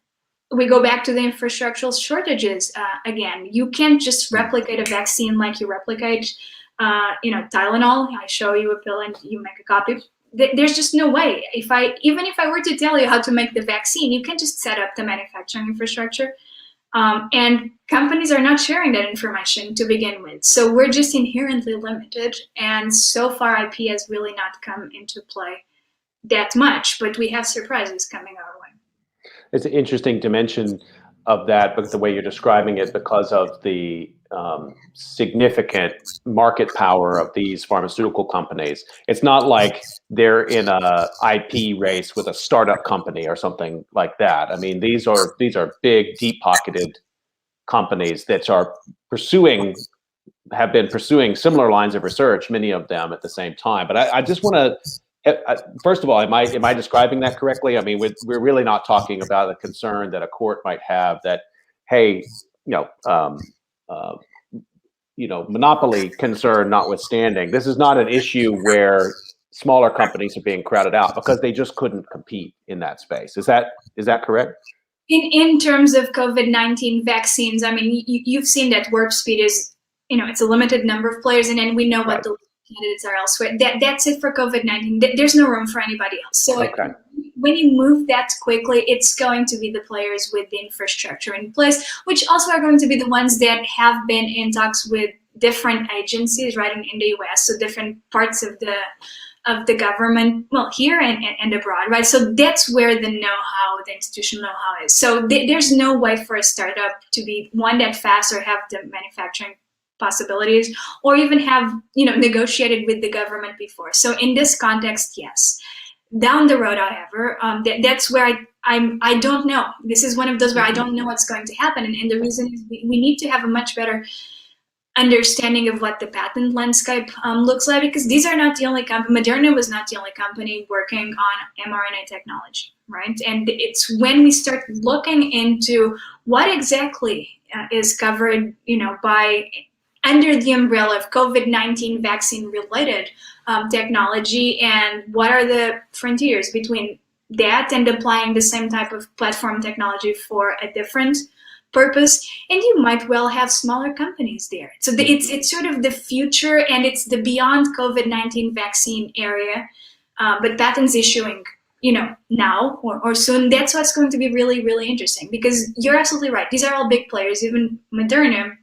we go back to the infrastructural shortages again. You can't just replicate a vaccine like you replicate Tylenol. I show you a pill and you make a copy. There's just no way. Even if I were to tell you how to make the vaccine, you can't just set up the manufacturing infrastructure. And companies are not sharing that information to begin with. So we're just inherently limited. And so far, IP has really not come into play that much, but we have surprises coming our way. It's an interesting dimension of that, but the way you're describing it, because of the significant market power of these pharmaceutical companies. It's not like they're in a IP race with a startup company or something like that. I mean, these are big, deep-pocketed companies that have been pursuing similar lines of research, many of them at the same time. But I just want to, first of all, am I describing that correctly? I mean, we're really not talking about a concern that a court might have that, hey, monopoly concern notwithstanding, this is not an issue where smaller companies are being crowded out because they just couldn't compete in that space. Is that correct? In terms of COVID-19 vaccines, I mean, you've seen that warp speed is, it's a limited number of players, and then we know what the candidates are elsewhere. That's it for COVID-19. There's no room for anybody else. So when you move that quickly, it's going to be the players with the infrastructure in place, which also are going to be the ones that have been in talks with different agencies, right, in the US, so different parts of the government, well, here and abroad, right? So that's where the know-how, the institutional know-how is. So there's no way for a startup to be one that fast or have the manufacturing possibilities, or even have negotiated with the government before. So in this context, yes. Down the road, however, that's where I don't know. This is one of those where I don't know what's going to happen, and the reason is we need to have a much better understanding of what the patent landscape looks like, because these are not the only company. Moderna was not the only company working on mRNA technology, right? And it's when we start looking into what exactly is covered, by under the umbrella of COVID-19 vaccine-related technology, and what are the frontiers between that and applying the same type of platform technology for a different purpose. And you might well have smaller companies there. So it's sort of the future, and it's the beyond COVID-19 vaccine area, but patents issuing, now or soon. That's what's going to be really, really interesting, because you're absolutely right. These are all big players. Even Moderna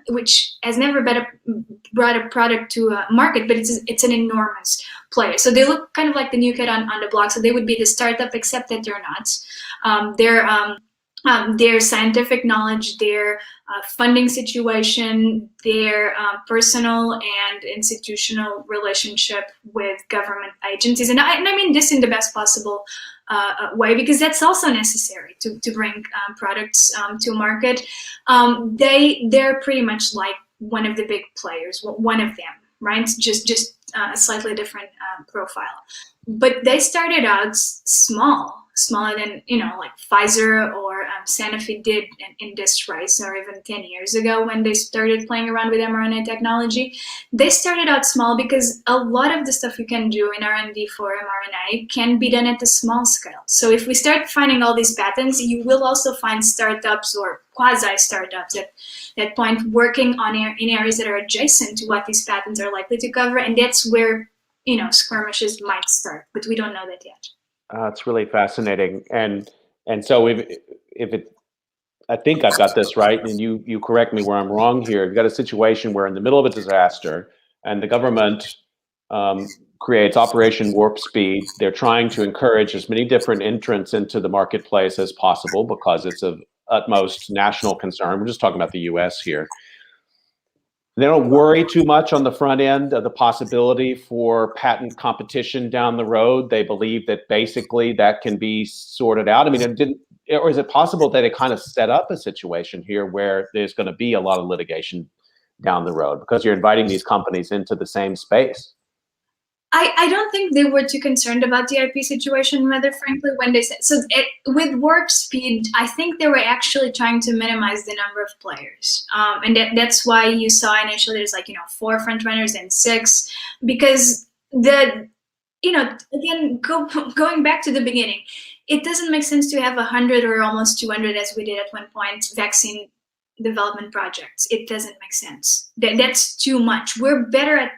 which has never brought a product to a market, but it's an enormous player. So they look kind of like the new kid on the block. So they would be the startup, except that they're not. Their scientific knowledge, their funding situation, their personal and institutional relationship with government agencies, and I mean this in the best possible way, because that's also necessary to bring products to market. They're pretty much like one of the big players, one of them, right? Just a slightly different profile. But they started out smaller than, like Pfizer or Sanofi did in this race, or even 10 years ago when they started playing around with mRNA technology. They started out small because a lot of the stuff you can do in R&D for mRNA can be done at a small scale. So if we start finding all these patents, you will also find startups or quasi-startups at that point working in areas that are adjacent to what these patents are likely to cover, and that's where skirmishes might start, but we don't know that yet. It's really fascinating, and so if it, I think I've got this right, and you correct me where I'm wrong here. You've got a situation where in the middle of a disaster, and the government creates Operation Warp Speed. They're trying to encourage as many different entrants into the marketplace as possible because it's of utmost national concern. We're just talking about the U.S. here. They don't worry too much on the front end of the possibility for patent competition down the road. They believe that basically that can be sorted out. I mean, or is it possible that it kind of set up a situation here where there's going to be a lot of litigation down the road because you're inviting these companies into the same space? I don't think they were too concerned about the IP situation, rather frankly, when they said, with Warp Speed, I think they were actually trying to minimize the number of players. And that's why you saw initially there's 4 front runners and 6, because again, going back to the beginning, it doesn't make sense to have 100 or almost 200, as we did at one point, vaccine development projects. It doesn't make sense. That's too much. We're better at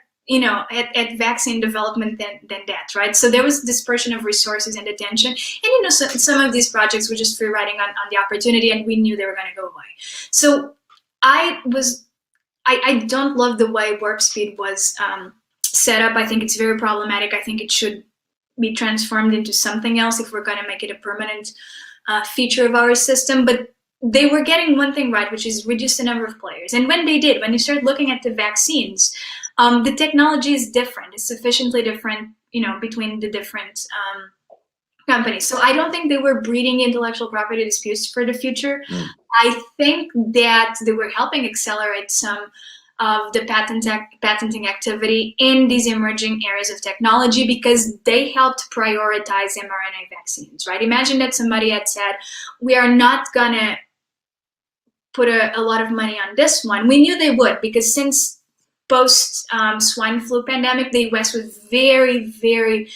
vaccine development than that, right? So there was dispersion of resources and attention, and some of these projects were just free riding on the opportunity, and we knew they were going to go away. So I don't love the way Warp Speed was set up. I think it's very problematic. I think it should be transformed into something else if we're going to make it a permanent feature of our system. But they were getting one thing right, which is reduce the number of players. And when they did, when you start looking at the vaccines, the technology is different. It's sufficiently different, between the different companies. So I don't think they were breeding intellectual property disputes for the future. I think that they were helping accelerate some of the patenting activity in these emerging areas of technology, because they helped prioritize mRNA vaccines, right? Imagine that somebody had said, we are not gonna put a lot of money on this one. We knew they would, because since post swine flu pandemic, the US was very, very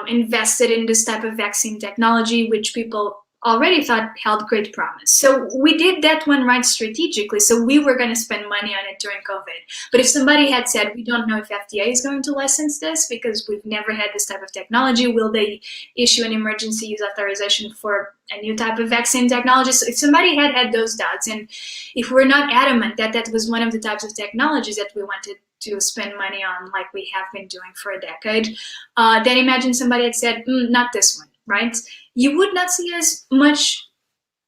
invested in this type of vaccine technology, which people already thought held great promise. So we did that one right strategically. So we were going to spend money on it during COVID. But if somebody had said, we don't know if FDA is going to license this because we've never had this type of technology, will they issue an emergency use authorization for a new type of vaccine technology? So if somebody had those doubts, and if we're not adamant that that was one of the types of technologies that we wanted to spend money on, like we have been doing for a decade, then imagine somebody had said, not this one, right? You would not see as much,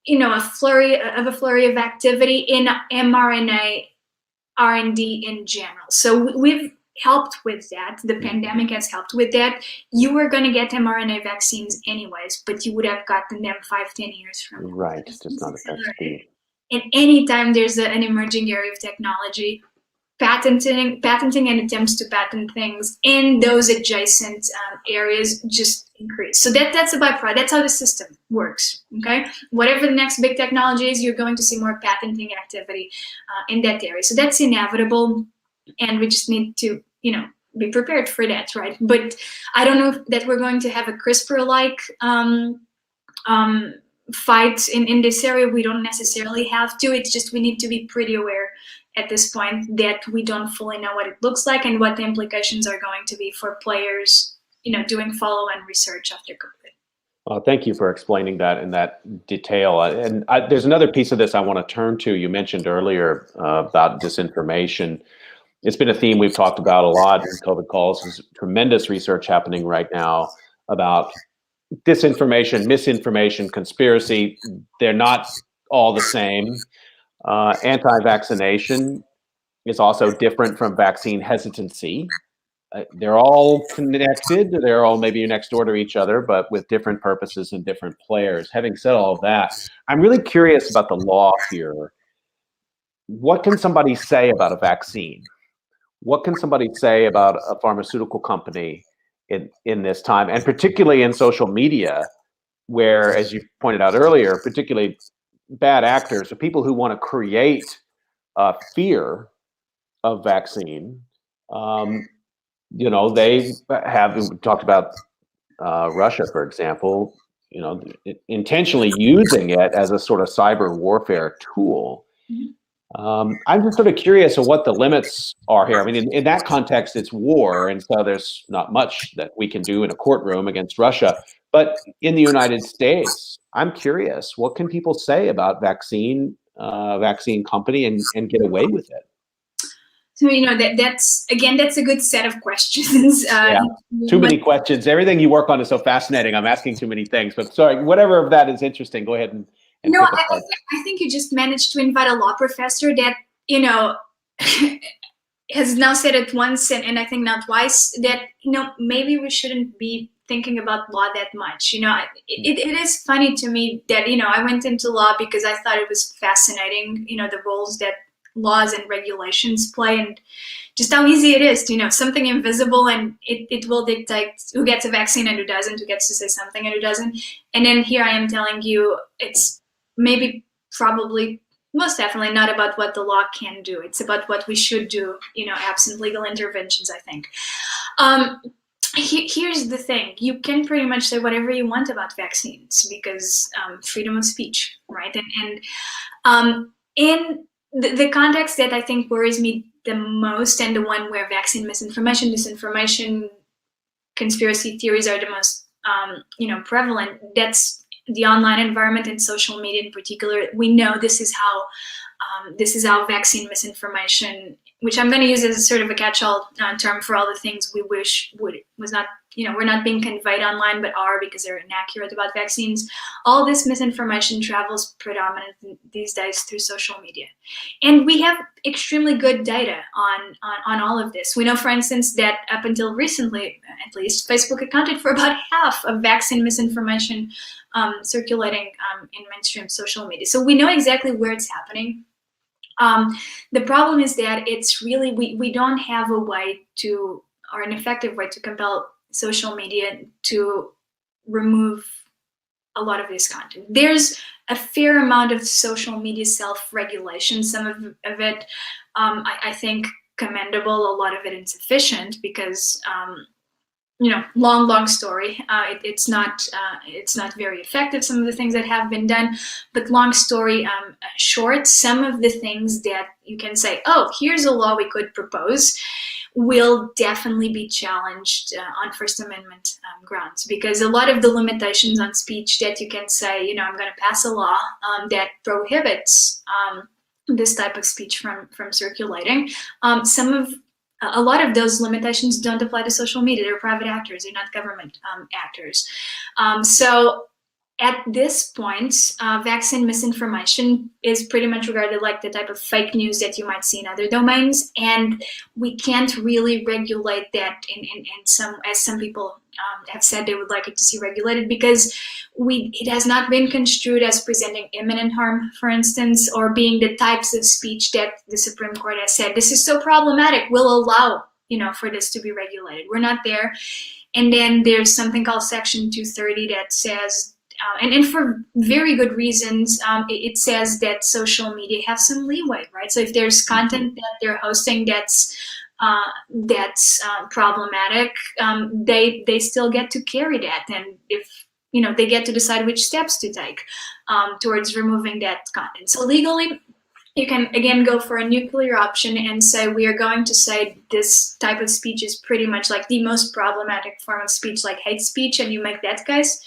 a flurry of activity in mRNA R&D in general. So we've helped with that. The pandemic has helped with that. You were going to get mRNA vaccines anyways, but you would have gotten them 5-10 years from now. Right, just not at that speed. And anytime there's an emerging area of technology, patenting and attempts to patent things in those adjacent areas just increase. So that's a byproduct. That's how the system works. Okay, whatever the next big technology is, you're going to see more patenting activity in that area. So that's inevitable, and we just need to, be prepared for that, right? But I don't know that we're going to have a CRISPR-like fight in this area. We don't necessarily have to. It's just we need to be pretty aware at this point that we don't fully know what it looks like and what the implications are going to be for players, doing follow-on research after COVID. Thank you for explaining that in that detail. There's another piece of this I want to turn to. You mentioned earlier about disinformation. It's been a theme we've talked about a lot in COVID calls. There's tremendous research happening right now about disinformation, misinformation, conspiracy. They're not all the same. Anti-vaccination is also different from vaccine hesitancy. They're all connected. They're all maybe next door to each other, but with different purposes and different players. Having said all of that, I'm really curious about the law here. What can somebody say about a vaccine? What can somebody say about a pharmaceutical company in this time, and particularly in social media, where, as you pointed out earlier, particularly bad actors or people who want to create fear of vaccine. They have talked about Russia, for example, intentionally using it as a sort of cyber warfare tool. I'm just sort of curious of what the limits are here. I mean, in that context, it's war, and so there's not much that we can do in a courtroom against Russia. But in the United States, I'm curious, what can people say about vaccine company and get away with it? So, that's a good set of questions. Yeah. Too many questions. Everything you work on is so fascinating. I'm asking too many things, but sorry, whatever of that is interesting, go ahead and no, I think you just managed to invite a law professor that, has now said it once and I think now twice that, maybe we shouldn't be thinking about law that much. It is funny to me that, I went into law because I thought it was fascinating, the roles that laws and regulations play and just how easy it is to, something invisible, and it will dictate who gets a vaccine and who doesn't, who gets to say something and who doesn't. And then here I am telling you it's maybe probably most definitely not about what the law can do. It's about what we should do, absent legal interventions, I think. Here's the thing. You can pretty much say whatever you want about vaccines because freedom of speech, right? And in the context that I think worries me the most, and the one where vaccine misinformation, disinformation, conspiracy theories are the most prevalent, that's the online environment and social media in particular. We know this is how vaccine misinformation, which I'm going to use as a sort of a catch-all term for all the things we wish was not, we're not being conveyed online, but are because they're inaccurate about vaccines. All this misinformation travels predominantly these days through social media. And we have extremely good data on all of this. We know, for instance, that up until recently, at least, Facebook accounted for about half of vaccine misinformation circulating in mainstream social media. So we know exactly where it's happening. The problem is that it's really, we don't have a way to, or an effective way to compel social media to remove a lot of this content. There's a fair amount of social media self-regulation, some of it, I think, commendable, a lot of it insufficient because, long story. It's not very effective, some of the things that have been done, but long story short, some of the things that you can say, oh, here's a law we could propose, will definitely be challenged on First Amendment grounds, because a lot of the limitations on speech that you can say, I'm going to pass a law that prohibits this type of speech from circulating, a lot of those limitations don't apply to social media. They're private actors, they're not government actors. So at this point, vaccine misinformation is pretty much regarded like the type of fake news that you might see in other domains, and we can't really regulate that in some, as some people have said they would like it to see regulated, because it has not been construed as presenting imminent harm, for instance, or being the types of speech that the Supreme Court has said this is so problematic, we'll allow for this to be regulated. We're not there. And then there's something called Section 230 that says, and for very good reasons, it says that social media have some leeway, right? So if there's content that they're hosting that's problematic, they still get to carry that, and if they get to decide which steps to take towards removing that content. So legally, you can again go for a nuclear option and say we are going to say this type of speech is pretty much like the most problematic form of speech, like hate speech, and you make that case.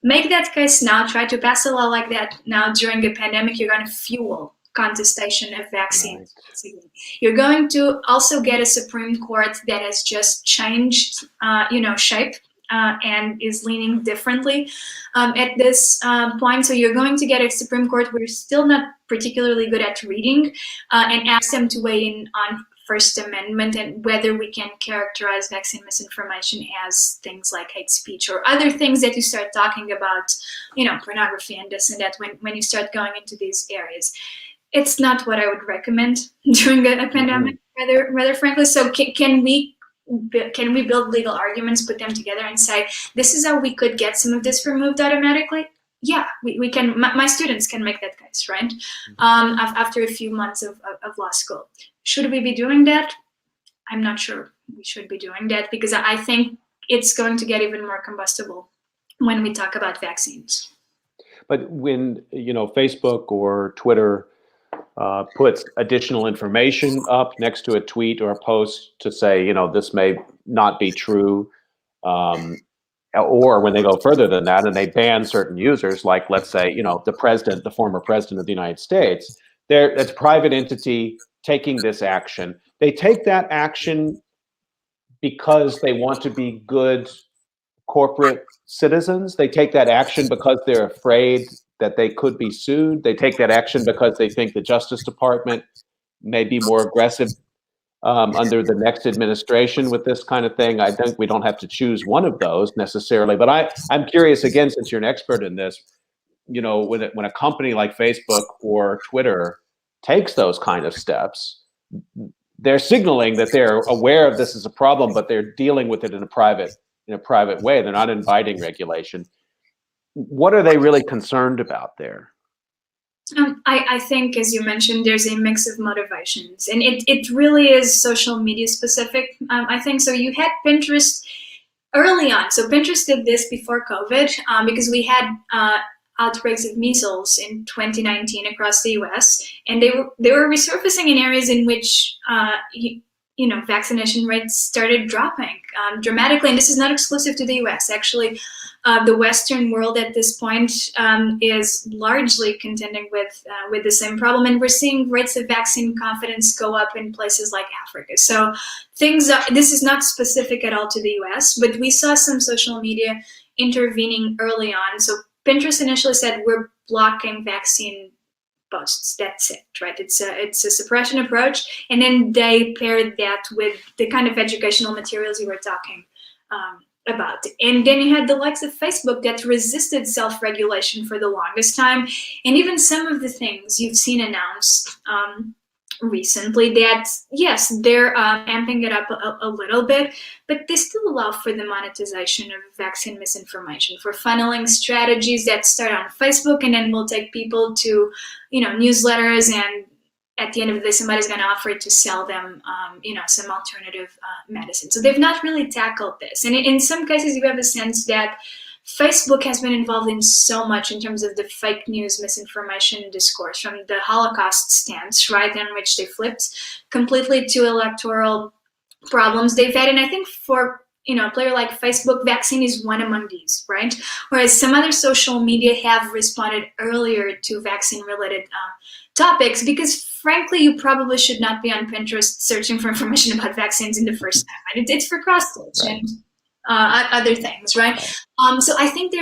make that case now, try to pass a law like that now during a pandemic. You're going to fuel contestation of vaccines. Right. You're going to also get a Supreme Court that has just changed, shape and is leaning differently at this point. So you're going to get a Supreme Court we're still not particularly good at reading, and ask them to weigh in on First Amendment and whether we can characterize vaccine misinformation as things like hate speech or other things that you start talking about, pornography and this and that when you start going into these areas. It's not what I would recommend during a pandemic, rather frankly. So can we build legal arguments, put them together and say, this is how we could get some of this removed automatically? Yeah, we can. My students can make that case, right? After a few months of law school. Should we be doing that? I'm not sure we should be doing that, because I think it's going to get even more combustible when we talk about vaccines. But when, Facebook or Twitter puts additional information up next to a tweet or a post to say, this may not be true, or when they go further than that and they ban certain users, like, let's say, the former president of the United States, it's a private entity taking this action. They take that action because they want to be good corporate citizens. They take that action because they're afraid that they could be sued. They take that action because they think the Justice Department may be more aggressive under the next administration with this kind of thing. I think we don't have to choose one of those necessarily. But I'm curious, again, since you're an expert in this, when a company like Facebook or Twitter takes those kind of steps, they're signaling that they're aware of this as a problem, but they're dealing with it in a private way. They're not inviting regulation. What are they really concerned about there? I think, as you mentioned, there's a mix of motivations, and it really is social media specific. I think so. You had Pinterest early on. So Pinterest did this before COVID because we had outbreaks of measles in 2019 across the U.S., and they were resurfacing in areas in which vaccination rates started dropping dramatically. And this is not exclusive to the U.S. Actually, the Western world at this point is largely contending with the same problem, and we're seeing rates of vaccine confidence go up in places like Africa. So this is not specific at all to the U.S., but we saw some social media intervening early on. So Pinterest initially said, we're blocking vaccine posts. That's it, right? It's a suppression approach, and then they paired that with the kind of educational materials you were talking about. And then you had the likes of Facebook that resisted self-regulation for the longest time, and even some of the things you've seen announced recently that, yes, they're amping it up a little bit, but they still allow for the monetization of vaccine misinformation, for funneling strategies that start on Facebook and then will take people to, newsletters, and at the end of the day, somebody's going to offer to sell them, some alternative medicine. So they've not really tackled this. And in some cases, you have a sense that Facebook has been involved in so much in terms of the fake news, misinformation discourse, from the Holocaust stance, right, in which they flipped completely, to electoral problems they've had. And I think for a player like Facebook, vaccine is one among these, right? Whereas some other social media have responded earlier to vaccine-related topics, because frankly, you probably should not be on Pinterest searching for information about vaccines in the first time. Right? It's for cross-stitch and other things, right? So I think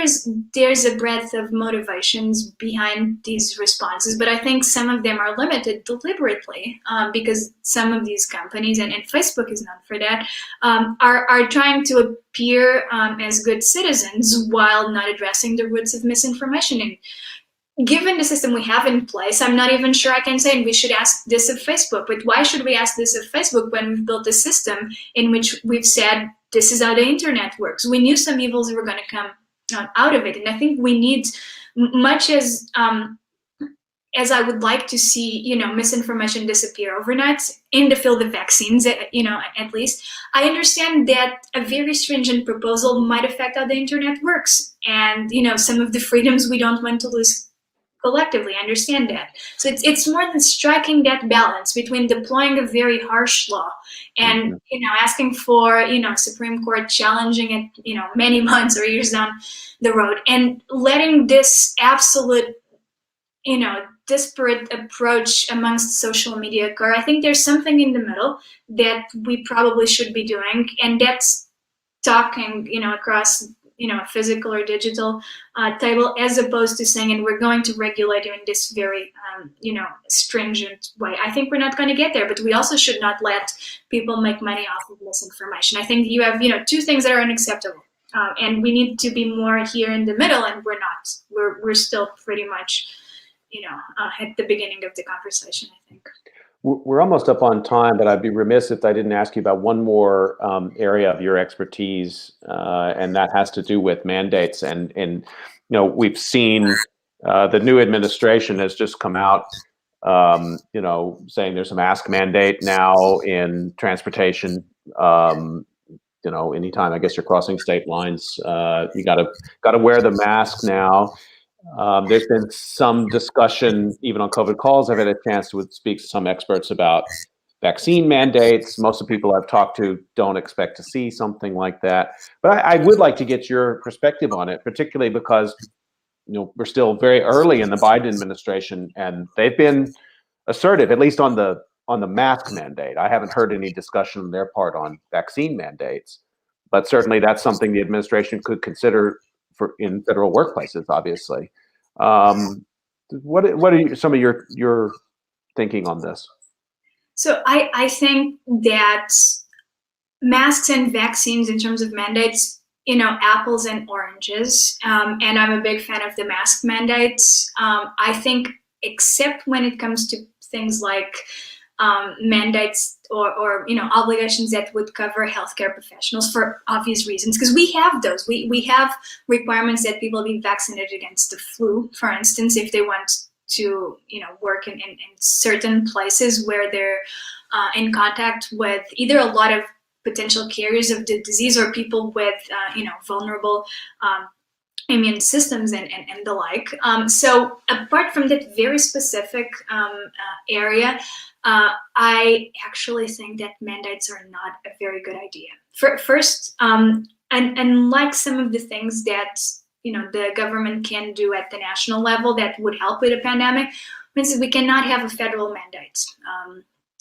there's a breadth of motivations behind these responses, but I think some of them are limited deliberately because some of these companies, and Facebook is known for that, are trying to appear as good citizens while not addressing the roots of misinformation. And given the system we have in place, I'm not even sure I can say we should ask this of Facebook. But why should we ask this of Facebook when we've built a system in which we've said this is how the internet works? We knew some evils were going to come out of it, and I think we need, much as I would like to see, misinformation disappear overnight in the field of vaccines, at least, I understand that a very stringent proposal might affect how the internet works, and some of the freedoms we don't want to lose collectively. I understand that. So it's more than striking that balance between deploying a very harsh law and Mhm. asking for Supreme Court challenging it many months or years down the road, and letting this absolute disparate approach amongst social media occur. I think there's something in the middle that we probably should be doing, and that's talking across physical or digital table, as opposed to saying, and we're going to regulate you in this very stringent way. I think we're not going to get there, but we also should not let people make money off of misinformation. I think you have two things that are unacceptable, and we need to be more here in the middle, and we're not. We're still pretty much at the beginning of the conversation, I think. We're almost up on time, but I'd be remiss if I didn't ask you about one more area of your expertise, and that has to do with mandates. And we've seen the new administration has just come out, saying there's a mask mandate now in transportation. Anytime I guess you're crossing state lines, you gotta wear the mask now. There's been some discussion, even on COVID calls. I've had a chance to speak to some experts about vaccine mandates. Most of the people I've talked to don't expect to see something like that. But I would like to get your perspective on it, particularly because we're still very early in the Biden administration, and they've been assertive, at least on the mask mandate. I haven't heard any discussion on their part on vaccine mandates, but certainly that's something the administration could consider in federal workplaces, obviously. What are some of your thinking on this? So I think that masks and vaccines, in terms of mandates, apples and oranges. And I'm a big fan of the mask mandates. I think, except when it comes to things like mandates or obligations that would cover healthcare professionals for obvious reasons, because we have those. We have requirements that people be vaccinated against the flu, for instance, if they want to work in certain places where they're in contact with either a lot of potential carriers of the disease or people with vulnerable immune systems and the like. So apart from that very specific area, I actually think that mandates are not a very good idea. First, and like some of the things that the government can do at the national level that would help with a pandemic, for instance, we cannot have a federal mandate.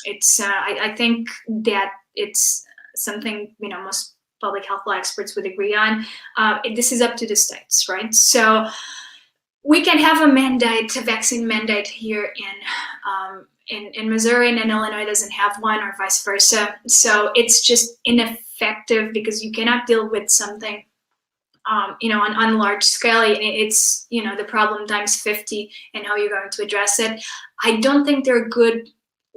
I think that it's something most public health law experts would agree on. This is up to the states, right? So we can have a mandate, a vaccine mandate here in Missouri, and Illinois doesn't have one, or vice versa. So it's just ineffective because you cannot deal with something on a large scale. It's the problem times 50 and how you're going to address it. I don't think they're good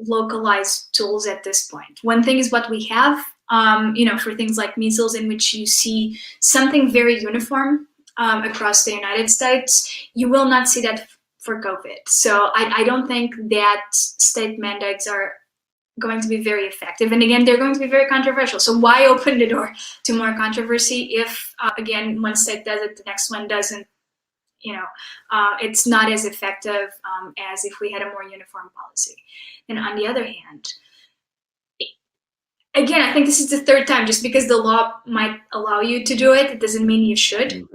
localized tools at this point. One thing is what we have, for things like measles, in which you see something very uniform across the United States. You will not see that for COVID. So I don't think that state mandates are going to be very effective. And again, they're going to be very controversial. So why open the door to more controversy if, again, one state does it, the next one doesn't? It's not as effective as if we had a more uniform policy. And on the other hand, again, I think this is the third time. Just because the law might allow you to do it, it doesn't mean you should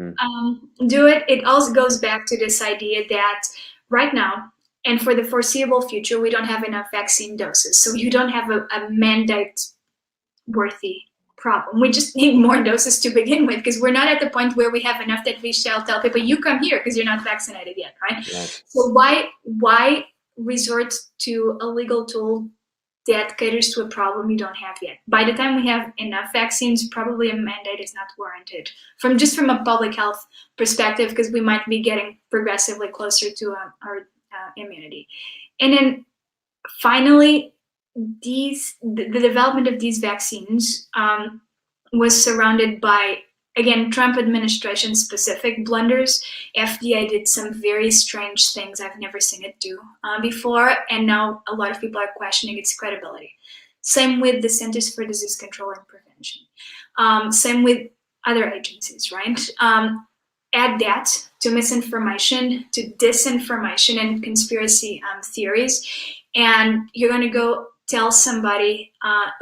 do it. It also goes back to this idea that right now, and for the foreseeable future, we don't have enough vaccine doses. So you don't have a mandate-worthy problem. We just need more doses to begin with, because we're not at the point where we have enough that we shall tell people, you come here because you're not vaccinated yet, right? Yes. So why resort to a legal tool that caters to a problem you don't have yet? By the time we have enough vaccines, probably a mandate is not warranted from a public health perspective, because we might be getting progressively closer to our immunity. And then finally, the development of these vaccines was surrounded by, again, Trump administration specific blunders. FDA did some very strange things I've never seen it do before, and now a lot of people are questioning its credibility. Same with the Centers for Disease Control and Prevention. Same with other agencies, right? add that to misinformation, to disinformation, and conspiracy theories, and you're going to go tell somebody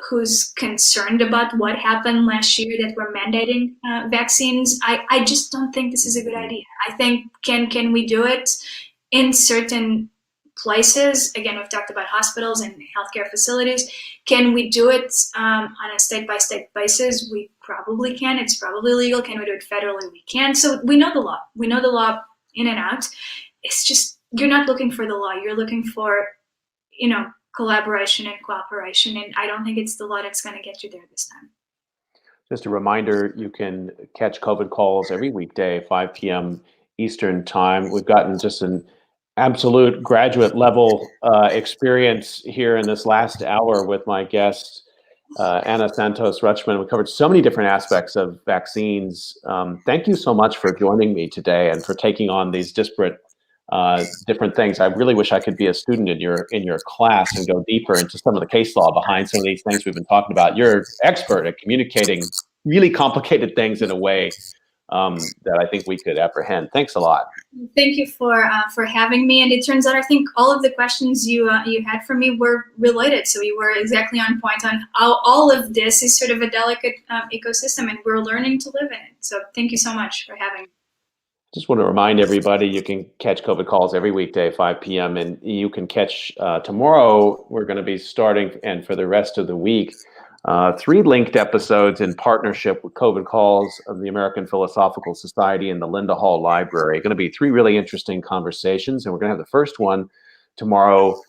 who's concerned about what happened last year that we're mandating vaccines. I just don't think this is a good idea. I think can we do it in certain places? Again, we've talked about hospitals and healthcare facilities. Can we do it on a state-by-state basis? We probably can. It's probably legal. Can we do it federally? We can. So we know the law. We know the law in and out. It's just you're not looking for the law. You're looking for, collaboration and cooperation. And I don't think it's the law that's going to get you there this time. Just a reminder, you can catch COVID calls every weekday, 5 p.m. Eastern time. We've gotten just an absolute graduate level experience here in this last hour with my guest, Anna Santos-Rutschman. We covered so many different aspects of vaccines. Thank you so much for joining me today and for taking on these disparate different things. I really wish I could be a student in your class and go deeper into some of the case law behind some of these things we've been talking about. You're an expert at communicating really complicated things in a way that I think we could apprehend. Thanks a lot. Thank you for having me. And it turns out I think all of the questions you had for me were related. So you were exactly on point on how all of this is sort of a delicate ecosystem, and we're learning to live in it. So thank you so much for having me. Just want to remind everybody, you can catch COVID calls every weekday, 5 p.m. And you can catch tomorrow, we're going to be starting, and for the rest of the week, 3 linked episodes in partnership with COVID Calls of the American Philosophical Society and the Linda Hall Library. Going to be 3 really interesting conversations, and we're going to have the first one tomorrow,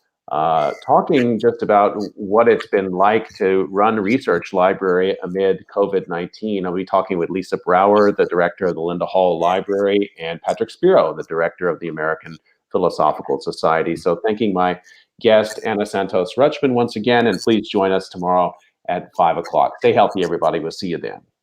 talking just about what it's been like to run a research library amid COVID-19. I'll be talking with Lisa Brower, the director of the Linda Hall Library, and Patrick Spiro, the director of the American Philosophical Society. So thanking my guest, Anna Santos-Rutschman, once again, and please join us tomorrow at 5 o'clock. Stay healthy, everybody. We'll see you then.